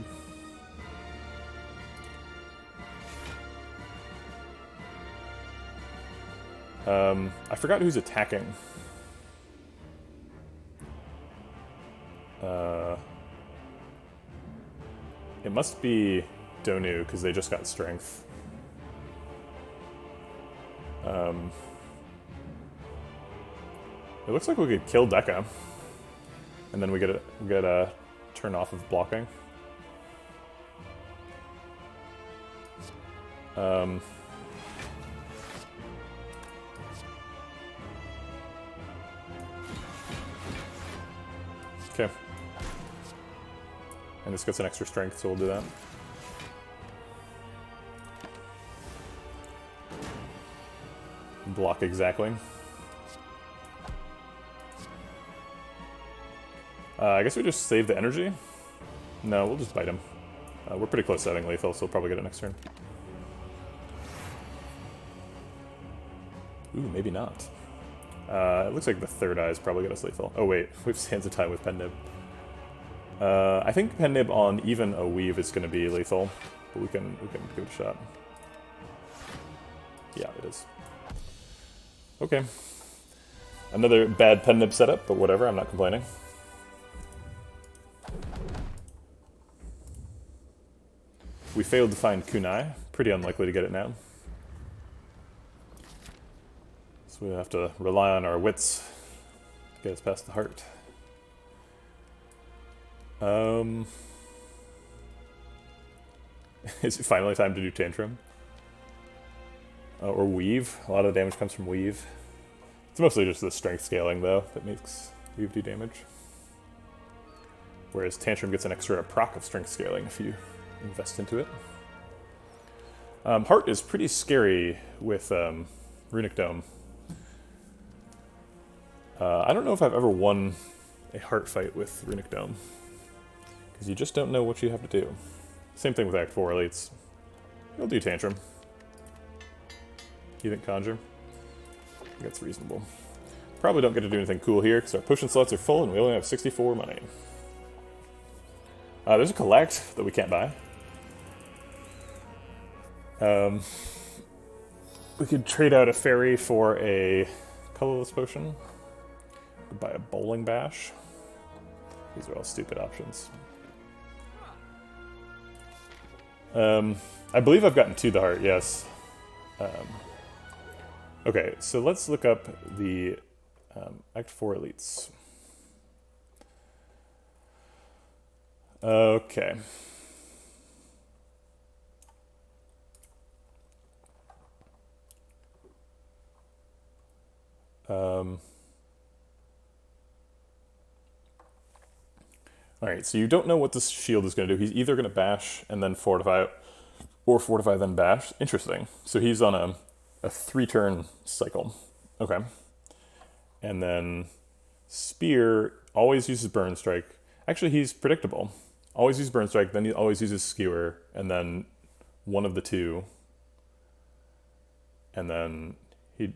I forgot who's attacking. It must be Donu, because they just got strength. It looks like we could kill Deca, and then we get a turn off of blocking. Okay. And this gets an extra strength, so we'll do that. Block exactly. I guess we just save the energy? No, we'll just bite him. We're pretty close to having lethal, so we'll probably get it next turn. Ooh, maybe not. It looks like the third eye is probably get us lethal. Oh wait, we have Sands of Time with Pen Nib. I think Pen Nib on even a weave is going to be lethal, but we can give it a shot. Yeah, it is. Okay. Another bad Pen Nib setup, but whatever, I'm not complaining. We failed to find Kunai. Pretty unlikely to get it now. So we have to rely on our wits to get us past the heart. Is it finally time to do Tantrum? Or Weave. A lot of damage comes from Weave. It's mostly just the strength scaling, though, that makes Weave do damage. Whereas Tantrum gets an extra proc of strength scaling if you invest into it. Heart is pretty scary with Runic Dome. I don't know if I've ever won a Heart fight with Runic Dome, because you just don't know what you have to do. Same thing with Act 4 elites. You'll do Tantrum. You think Conjure? That's reasonable. Probably don't get to do anything cool here, because our potion slots are full and we only have 64 money. There's a Collect that we can't buy. We could trade out a fairy for a colorless potion. Could buy a bowling bash. These are all stupid options. I believe I've gotten to the heart, yes. Okay, so let's look up the Act 4 elites. Okay. Alright, so you don't know what this shield is going to do. He's either going to bash and then fortify, or fortify then bash. Interesting. So he's on a 3-turn cycle. Okay. And then Spear always uses Burn Strike. Actually, he's predictable. Always uses Burn Strike, then he always uses Skewer, and then one of the two. And then he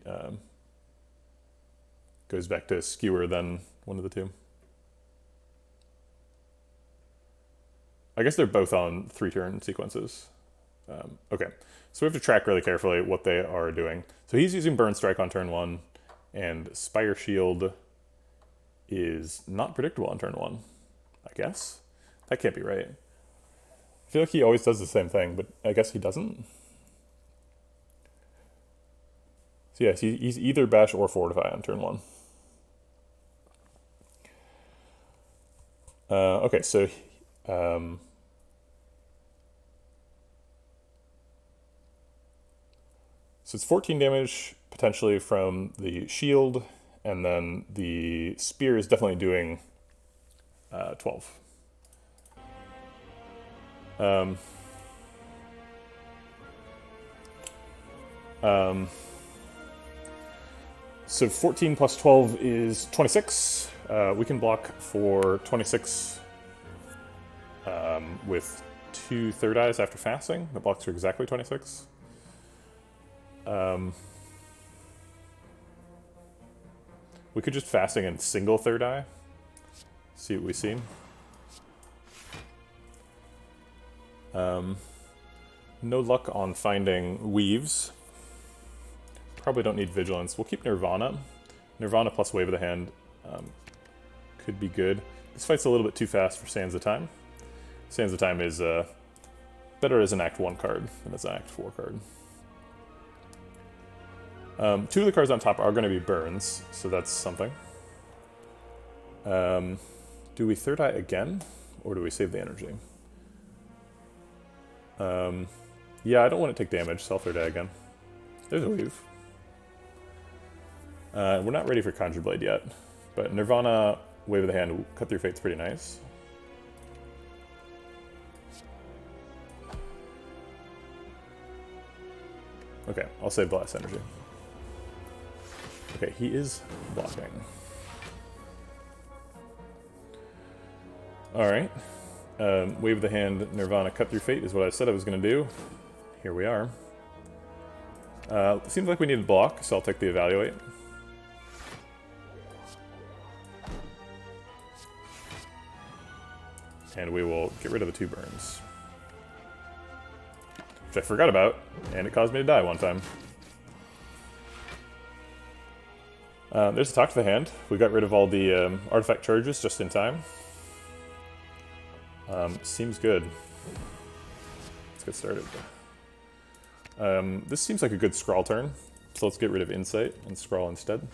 goes back to Skewer, then one of the two. I guess they're both on 3-turn sequences. Okay, so we have to track really carefully what they are doing. So he's using Burn Strike on turn 1, and Spire Shield is not predictable on turn 1, I guess? That can't be right. I feel like he always does the same thing, but I guess he doesn't. So yes, he's either bash or fortify on turn 1. Okay, so so it's 14 damage potentially from the shield, and then the spear is definitely doing 12. So 14 plus 12 is 26. We can block for 26 with 2 third eyes after fasting. That blocks for exactly 26. We could just fasting and single third eye. See what we see. No luck on finding weaves. Probably don't need vigilance. We'll keep Nirvana. Nirvana plus Wave of the Hand could be good. This fight's a little bit too fast for Sands of Time. Sands of Time is better as an Act 1 card than as an Act 4 card. 2 of the cards on top are going to be burns, so that's something. Do we third eye again, or do we save the energy? Yeah, I don't want to take damage, so I'll third eye again. There's a weave. We're not ready for Conjure Blade yet, but Nirvana, Wave of the Hand, Cut Through Fate's pretty nice. Okay, I'll save the last energy. Okay, he is blocking. Alright. Wave of the Hand, Nirvana, Cut Through Fate is what I said I was going to do. Here we are. Seems like we need a block, so I'll take the Evaluate. And we will get rid of the 2 burns. Which I forgot about, and it caused me to die one time. There's a Talk to the Hand. We got rid of all the artifact charges just in time. Seems good. Let's get started. This seems like a good scrawl turn, so let's get rid of Insight and scrawl instead.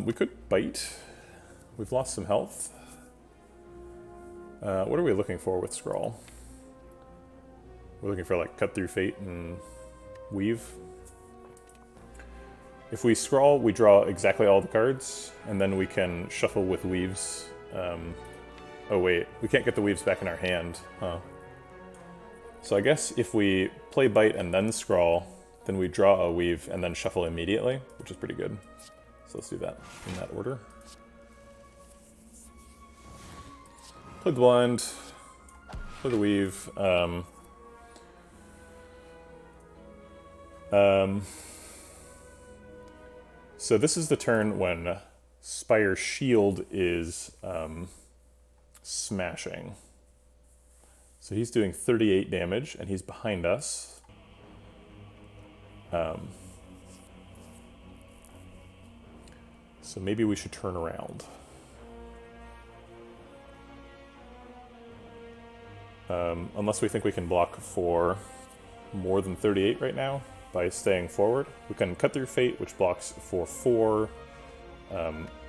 We could bite. We've lost some health. What are we looking for with scrawl? We're looking for like Cut Through Fate and Weave. If we scrawl, we draw exactly all the cards, and then we can shuffle with weaves. Oh wait, we can't get the weaves back in our hand, huh? So I guess if we play bite and then scrawl, then we draw a weave and then shuffle immediately, which is pretty good. So let's do that in that order. Play the blind, play the weave. So this is the turn when Spire Shield is smashing. So he's doing 38 damage, and he's behind us. So maybe we should turn around. Unless we think we can block for more than 38 right now by staying forward. We can Cut Through Fate, which blocks for 4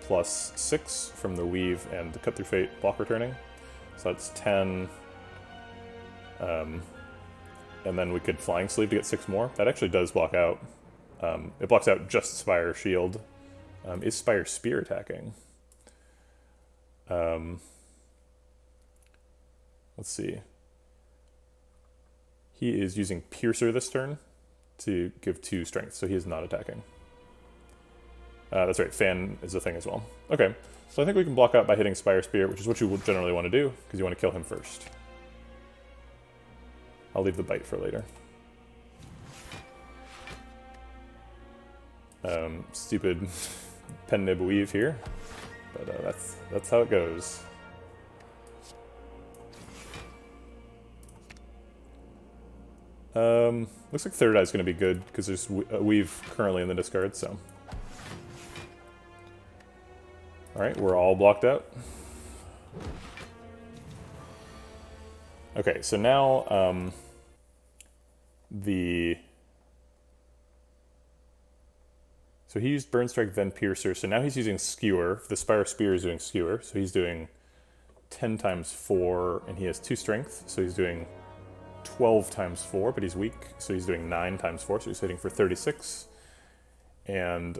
plus 6 from the Weave and the Cut Through Fate block returning. So that's 10. And then we could Flying Sleeve to get 6 more. That actually does block out. It blocks out just Spire Shield. Is Spire Spear attacking? Let's see. He is using Piercer this turn to give 2 strength, so he is not attacking. That's right, Fan is a thing as well. Okay, so I think we can block out by hitting Spire Spear, which is what you would generally want to do, because you want to kill him first. I'll leave the bite for later. Stupid pen nib weave here, but that's how it goes. Looks like third eye is going to be good because there's a weave currently in the discard. So, all right, we're all blocked out. Okay, so now the... So he used Burn Strike, then Piercer. So now he's using Skewer. The Spire Spear is doing Skewer. So he's doing 10 times 4, and he has 2 strength. So he's doing 12 times 4, but he's weak. So he's doing 9 times 4, so he's hitting for 36. And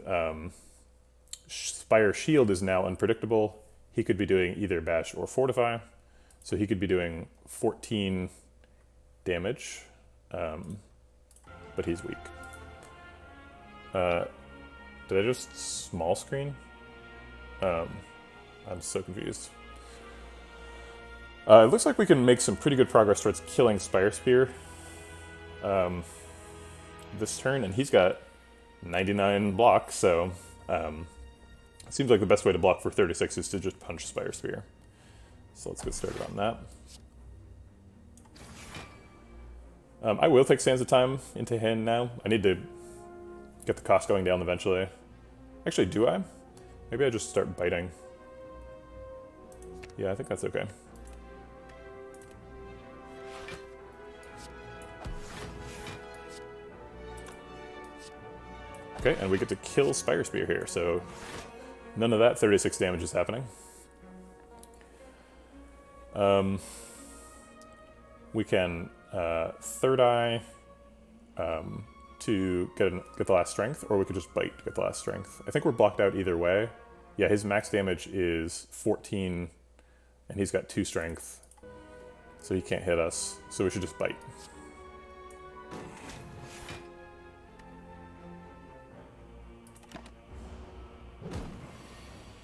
Spire Shield is now unpredictable. He could be doing either Bash or Fortify. So he could be doing 14 damage, but he's weak. Did I just small screen? I'm so confused. It looks like we can make some pretty good progress towards killing Spire Spear this turn, and he's got 99 block, so it seems like the best way to block for 36 is to just punch Spire Spear. So let's get started on that. I will take Sands of Time into hand now. I need to get the cost going down eventually. Actually, do I? Maybe I just start biting. Yeah, I think that's okay. Okay, and we get to kill Spire Spear here, so none of that 36 damage is happening. We can Third Eye to get the last strength, or we could just bite to get the last strength. I think we're blocked out either way. Yeah, his max damage is 14, and he's got 2 strength, so he can't hit us, so we should just bite.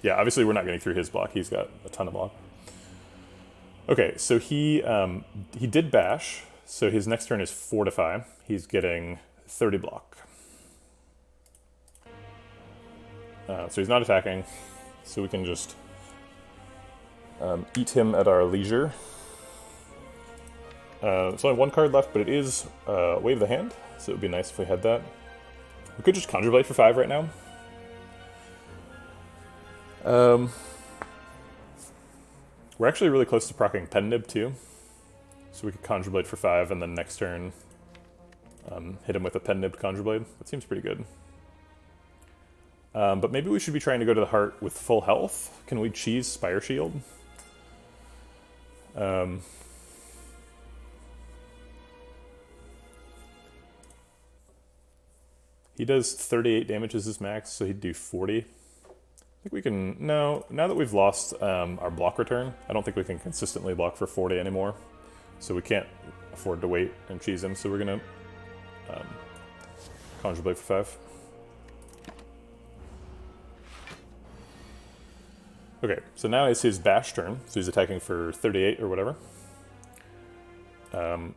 Yeah, obviously we're not getting through his block. He's got a ton of block. Okay, so he did Bash, so his next turn is Fortify. He's getting 30 block. So he's not attacking, so we can just eat him at our leisure. There's only 1 card left, but it is Wave the Hand, so it would be nice if we had that. We could just Conjure Blade for 5 right now. We're actually really close to proccing Pen Nib too, so we could Conjure Blade for 5, and then next turn hit him with a Pen Nib Conjure Blade. That seems pretty good. But maybe we should be trying to go to the heart with full health. Can we cheese Spire Shield? He does 38 damage as his max, so he'd do 40. I think we can... No, now that we've lost our block return, I don't think we can consistently block for 40 anymore. So we can't afford to wait and cheese him, so we're going to Conjure Blade for 5. Okay, so now it's his Bash turn, so he's attacking for 38 or whatever.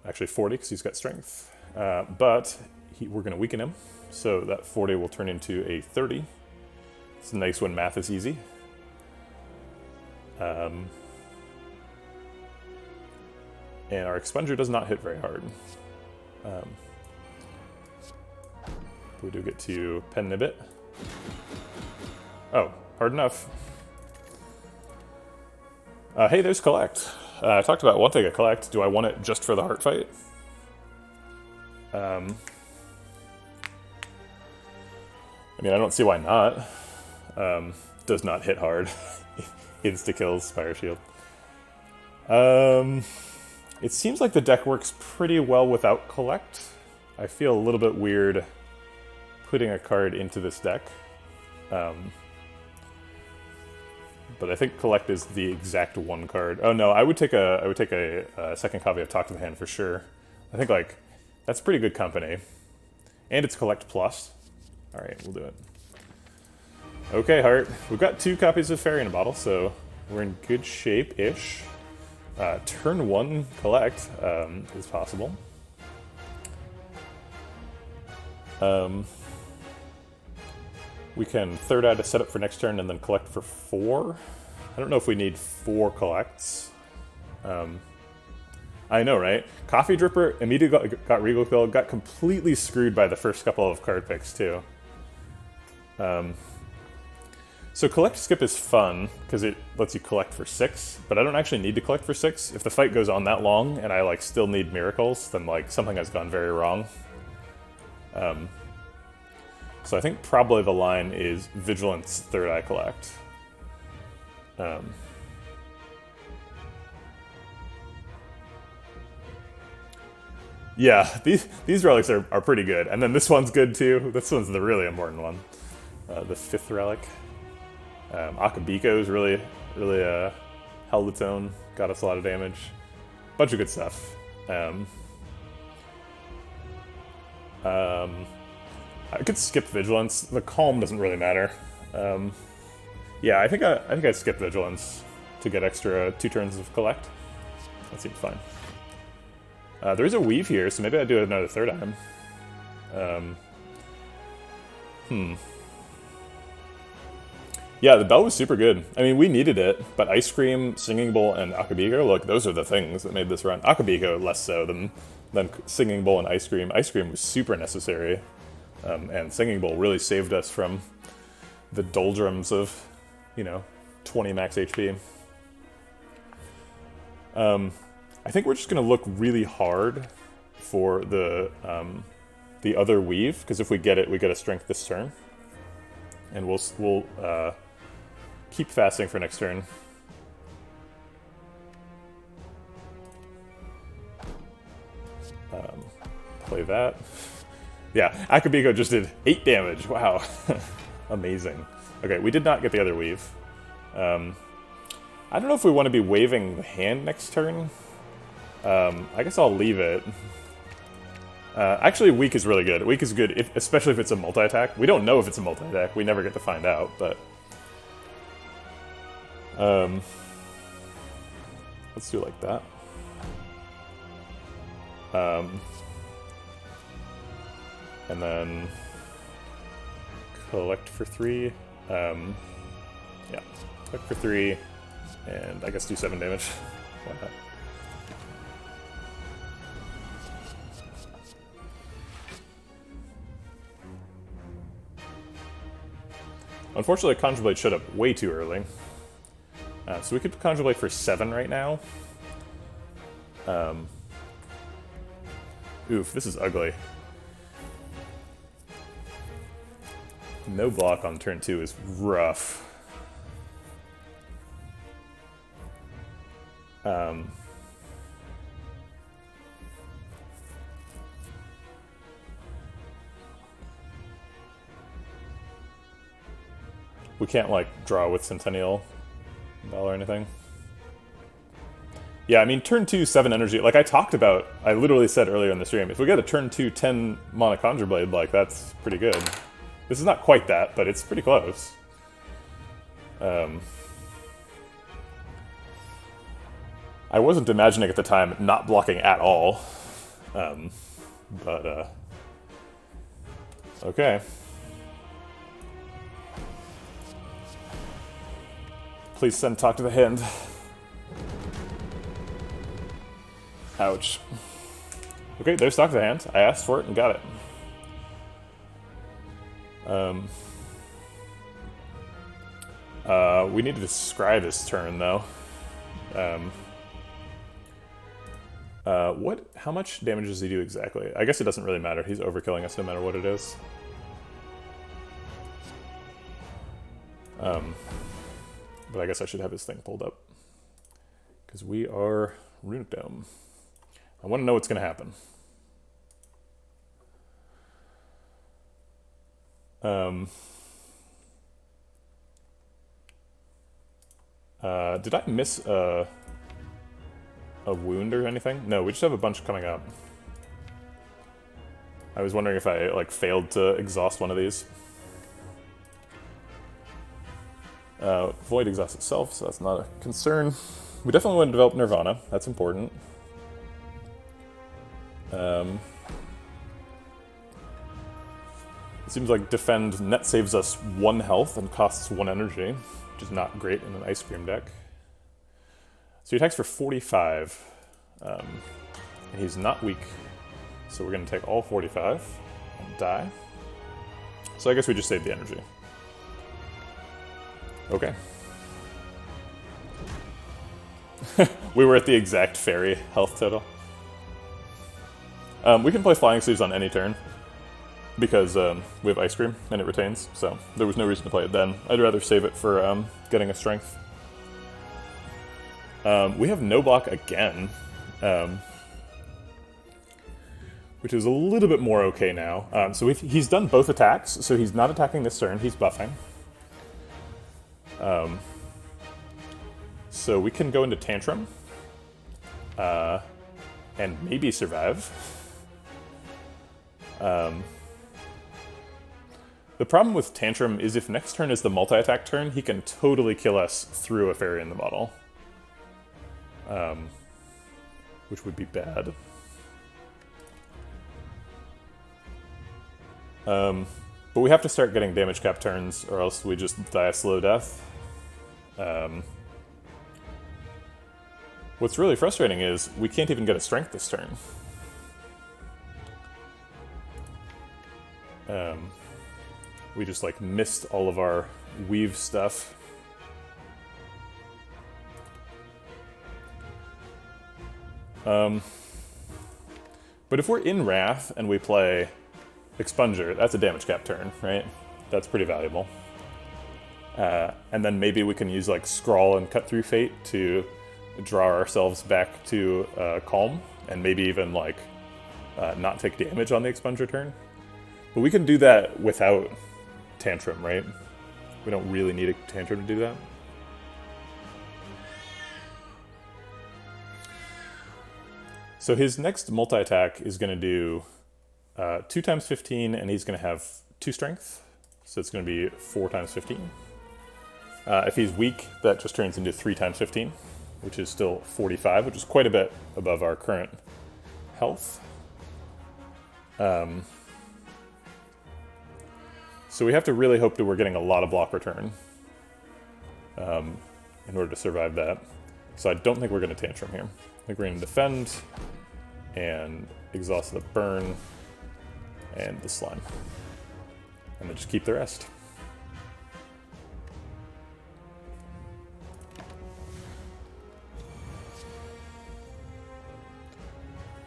Actually 40, because he's got strength. But we're going to weaken him, so that 40 will turn into a 30. It's nice when math is easy. And our Expunger does not hit very hard. We do get to Pen Nib it. Oh, hard enough. Hey, there's Collect. I talked about wanting a Collect. Do I want it just for the heart fight? I mean, I don't see why not. Does not hit hard. Insta-kills Spire Shield. It seems like the deck works pretty well without Collect. I feel a little bit weird putting a card into this deck. But I think Collect is the exact 1 card. Oh no, I would take a second copy of Talk to the Hand for sure. I think like that's pretty good company. And it's Collect Plus. Alright, we'll do it. Okay, Heart. We've got 2 copies of Fairy in a bottle, so we're in good shape-ish. Turn 1 Collect is possible. We can Third Eye to set up for next turn and then Collect for 4. I don't know if we need 4 Collects. I know, right? Coffee Dripper immediately got Regal Pillow, got completely screwed by the first couple of card picks, too. So collect skip is fun because it lets you collect for 6, but I don't actually need to collect for 6. If the fight goes on that long and I like still need miracles, then like something has gone very wrong. So I think probably the line is Vigilance, Third Eye Collect. Yeah, these relics are pretty good. And then this one's good too. This one's the really important one. The 5th relic. Akabiko's really held its own, got us a lot of damage. Bunch of good stuff. I could skip Vigilance. The Calm doesn't really matter. Yeah, I think I'd skip Vigilance to get extra 2 turns of Collect. That seems fine. There is a Weave here, so maybe I'd do another third item. Yeah, the bell was super good. I mean, we needed it, but Ice Cream, Singing Bowl, and Akabiko, look, those are the things that made this run. Akabiko less so than Singing Bowl and Ice Cream. Ice Cream was super necessary, and Singing Bowl really saved us from the doldrums of, 20 max HP. I think we're just gonna look really hard for the other Weave, because if we get it, we get a Strength this turn, and we'll keep fasting for next turn. Play that. Yeah, Akabiko just did 8 damage. Wow. Amazing. Okay, we did not get the other Weave. I don't know if we want to be waving the hand next turn. I guess I'll leave it. Actually, Weak is really good. Weak is good, especially if it's a multi-attack. We don't know if it's a multi-attack. We never get to find out, but... let's do it like that. And then... collect for 3. Yeah, collect for 3, and I guess do 7 damage. Why not? Unfortunately, Conjure Blade showed up way too early. So we could Conjure Blade for 7 right now. Oof, this is ugly. No block on turn 2 is rough. We can't, like, draw with Centennial Bell or anything. Yeah, I mean, turn 2, 7 energy. Like I talked about, I literally said earlier in the stream, if we get a turn 2, 10 mana Conjure Blade, like, that's pretty good. This is not quite that, but it's pretty close. I wasn't imagining at the time not blocking at all. Okay. Please send talk to the hand. Ouch. Okay, there's talk to the hand. I asked for it and got it. We need to scry this turn, though. How much damage does he do exactly? I guess it doesn't really matter. He's overkilling us no matter what it is. But I guess I should have his thing pulled up. Because we are Runic Dome. I want to know what's going to happen. Did I miss a wound or anything? No, we just have a bunch coming up. I was wondering if I, like, failed to exhaust one of these. Void exhausts itself, so that's not a concern. We definitely want to develop Nirvana. That's important. It seems like Defend net saves us 1 health and costs 1 energy, which is not great in an Ice Cream deck. So he attacks for 45. And he's not weak, so we're going to take all 45 and die. So I guess we just save the energy. Okay. We were at the exact fairy health total. We can play Flying Sleeves on any turn because we have Ice Cream and it retains, so there was no reason to play it then. I'd rather save it for getting a strength. We have no block again, which is a little bit more okay now. So he's done both attacks, so he's not attacking this turn, he's buffing. So we can go into Tantrum, and maybe survive. The problem with Tantrum is if next turn is the multi-attack turn, he can totally kill us through a fairy in the bottle. Which would be bad. But we have to start getting damage cap turns, or else we just die a slow death. What's really frustrating is we can't even get a strength this turn. We just like missed all of our weave stuff. But if we're in Wrath and we play Expunger, that's a damage cap turn, right? That's pretty valuable. And then maybe we can use like Scrawl and Cut Through Fate to draw ourselves back to Calm, and maybe even like not take damage on the Expunger turn. But we can do that without Tantrum, right? We don't really need a Tantrum to do that. So his next multi-attack is going to do 2 times 15, and he's going to have 2 strength. So it's going to be 4 times 15. If he's weak, that just turns into 3 times 15, which is still 45, which is quite a bit above our current health. So we have to really hope that we're getting a lot of block return in order to survive that. So I don't think we're going to Tantrum here. I think we're going to defend and exhaust the burn and the slime. And then just keep the rest.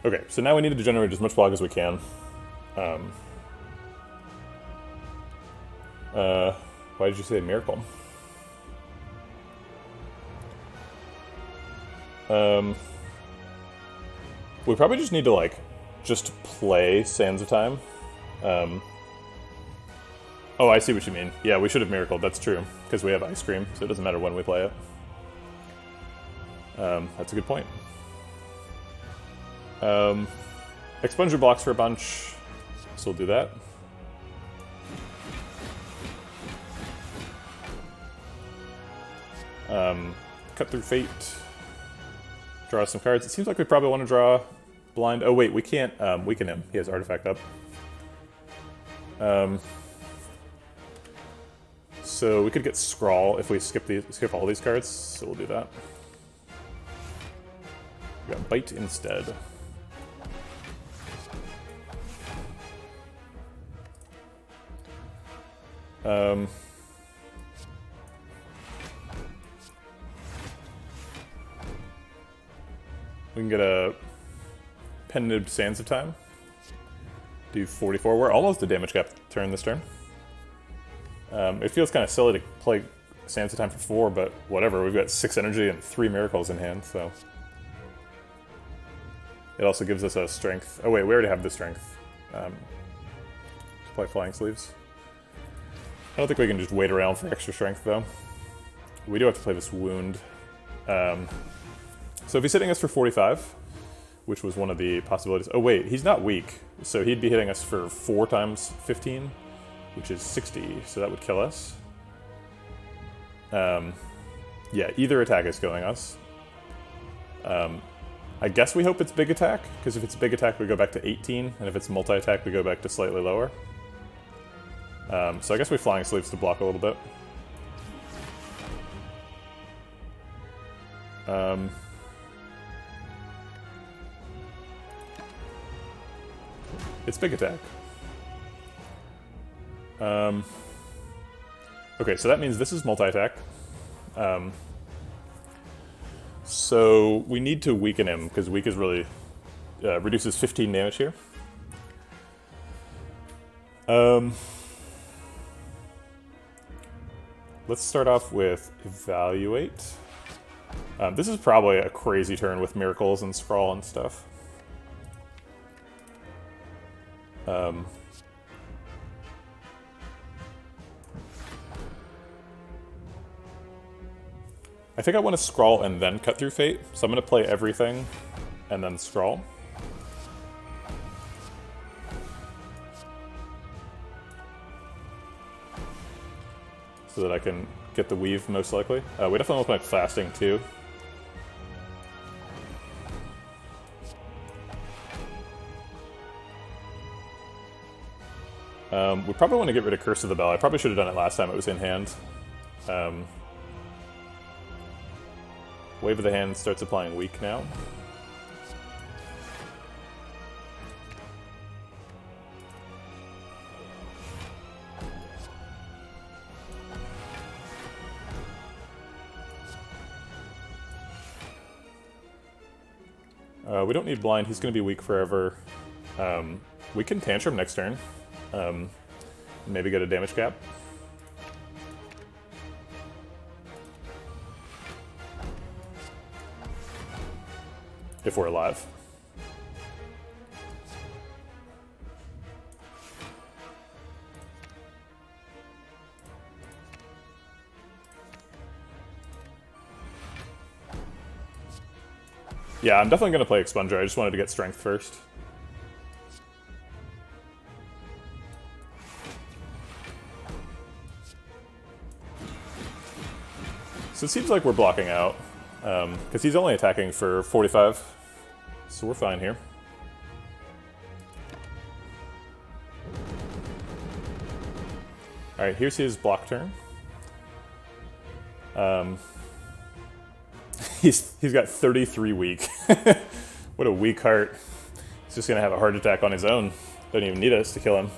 Okay, so now we need to generate as much block as we can. Why did you say Miracle? We probably just need to, like, just play Sands of Time. Oh, I see what you mean. Yeah, we should have Miracled, that's true. Because we have Ice Cream, so it doesn't matter when we play it. That's a good point. Expunger blocks for a bunch, so we'll do that. Cut Through Fate. Draw some cards. It seems like we probably want to draw Blind. Oh wait, we can't weaken him. He has Artifact up. So we could get Scrawl if we skip all these cards, so we'll do that. We got Bite instead. We can get a Pendant Sands of Time. Do 44. We're almost a damage cap turn this turn. It feels kind of silly to play Sands of Time for 4, but whatever. We've got 6 energy and 3 miracles in hand, so. It also gives us a strength. Oh wait, we already have the strength. Let's play Flying Sleeves. I don't think we can just wait around for extra strength, though. We do have to play this Wound. So if he's hitting us for 45, which was one of the possibilities. Oh wait, he's not weak, so he'd be hitting us for 4 times 15, which is 60, so that would kill us. Yeah, either attack is killing us. I guess we hope it's big attack, because if it's big attack we go back to 18, and if it's multi-attack we go back to slightly lower. So I guess we Flying Sleeves to block a little bit. It's big attack. Okay, so that means this is multi-attack. So we need to weaken him, because weak is really reduces 15 damage here. Let's start off with Evaluate. This is probably a crazy turn with Miracles and Scrawl and stuff. I think I want to Scrawl and then Cut Through Fate, so I'm going to play everything and then Scrawl. So that I can get the weave, most likely. We definitely want to play Fasting, too. We probably want to get rid of Curse of the Bell. I probably should have done it last time it was in hand. Wave of the Hand starts applying weak now. We don't need blind, he's going to be weak forever. We can Tantrum next turn. Maybe get a damage cap. If we're alive. Yeah, I'm definitely going to play Expunger. I just wanted to get strength first. So it seems like we're blocking out, because he's only attacking for 45, so we're fine here. Alright, here's his block turn. He's got 33 weak. What a weak heart. He's just going to have a heart attack on his own. Doesn't even need us to kill him.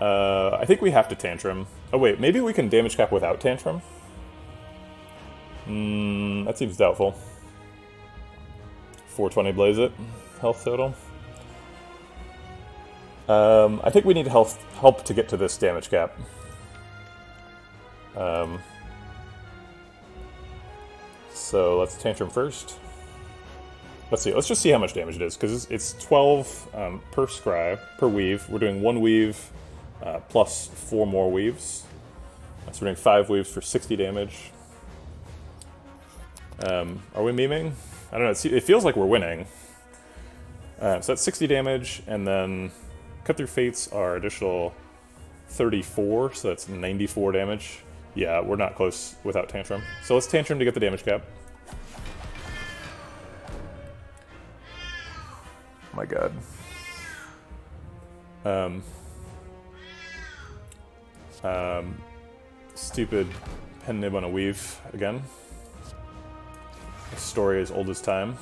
I think we have to Tantrum. Oh wait, maybe we can damage cap without Tantrum? That seems doubtful. 420 blaze it. Health total. I think we need help to get to this damage cap. So let's Tantrum first. Let's see. Let's just see how much damage it is, because it's 12 per scry, per weave. We're doing 1 weave plus 4 more weaves. So we're doing 5 weaves for 60 damage. Are we memeing? I don't know. It feels like we're winning. So that's 60 damage, and then Cut Through Fates are additional 34, so that's 94 damage. Yeah, we're not close without Tantrum. So let's Tantrum to get the damage cap. My god. Stupid pen nib on a weave again. A story as old as time.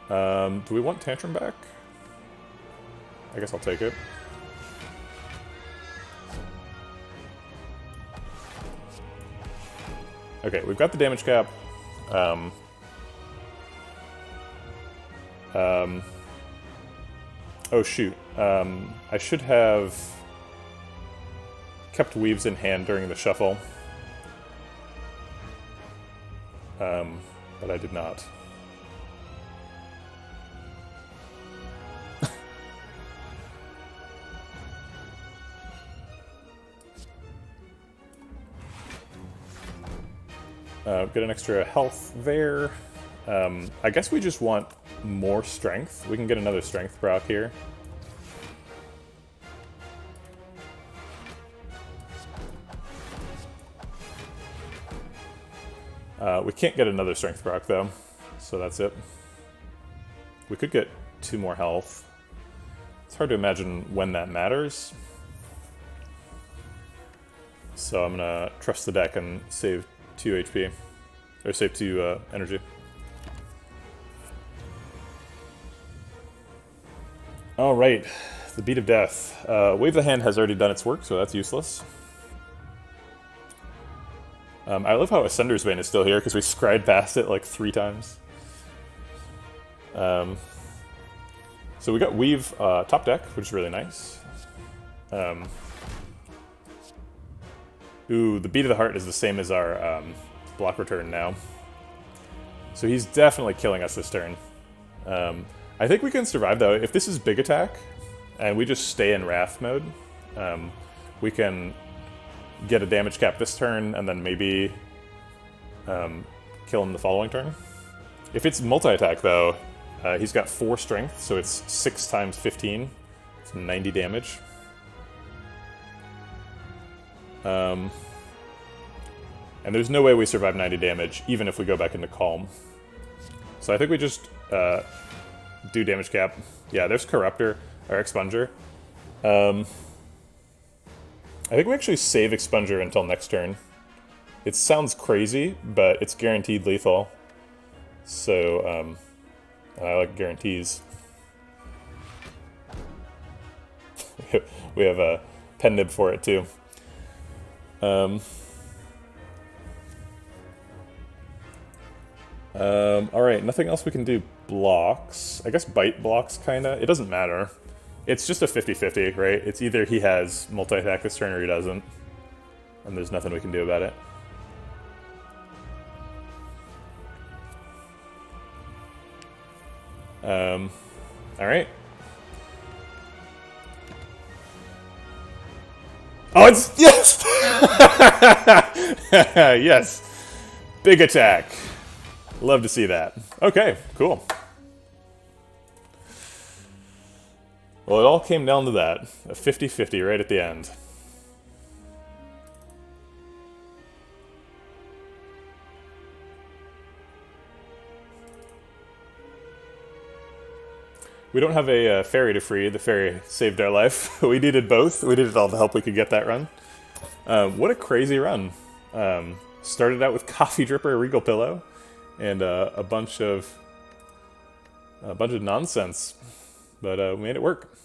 Do we want Tantrum back? I guess I'll take it. Okay, we've got the damage cap. Oh shoot. I should have kept weaves in hand during the shuffle. But I did not. Get an extra health there. I guess we just want more strength. We can get another strength proc here. We can't get another strength proc though, so that's it. We could get 2 more health. It's hard to imagine when that matters. So I'm gonna trust the deck and save 2 HP. Or save 2 energy. Alright, The Beat of Death. Wave the Hand has already done its work, so that's useless. I love how Ascender's Vein is still here, because we scried past it like 3 times. So we got Weave top deck, which is really nice. Ooh, the Beat of the Heart is the same as our block return now. So he's definitely killing us this turn. I think we can survive, though. If this is big attack, and we just stay in Wrath mode, we can get a damage cap this turn, and then maybe kill him the following turn. If it's multi-attack, though, he's got 4 strength, so it's 6 times 15. It's 90 damage. And there's no way we survive 90 damage, even if we go back into Calm. So I think we just do damage cap. Yeah, there's Corruptor, or Expunger. I think we actually save Expunger until next turn. It sounds crazy, but it's guaranteed lethal. So, I like guarantees. We have a pen nib for it, too. Alright, nothing else we can do. Blocks. I guess Bite blocks, kinda. It doesn't matter. It's just a 50-50, right? It's either he has multi-attack this turn or he doesn't. And there's nothing we can do about it. Alright. Oh, it's... Yes! Yes! Big attack. Love to see that. Okay, cool. Well, it all came down to that. A 50-50 right at the end. We don't have a fairy to free. The fairy saved our life. We needed both. We needed all the help we could get that run. What a crazy run. Started out with Coffee Dripper Regal Pillow and a bunch of nonsense. But we made it work.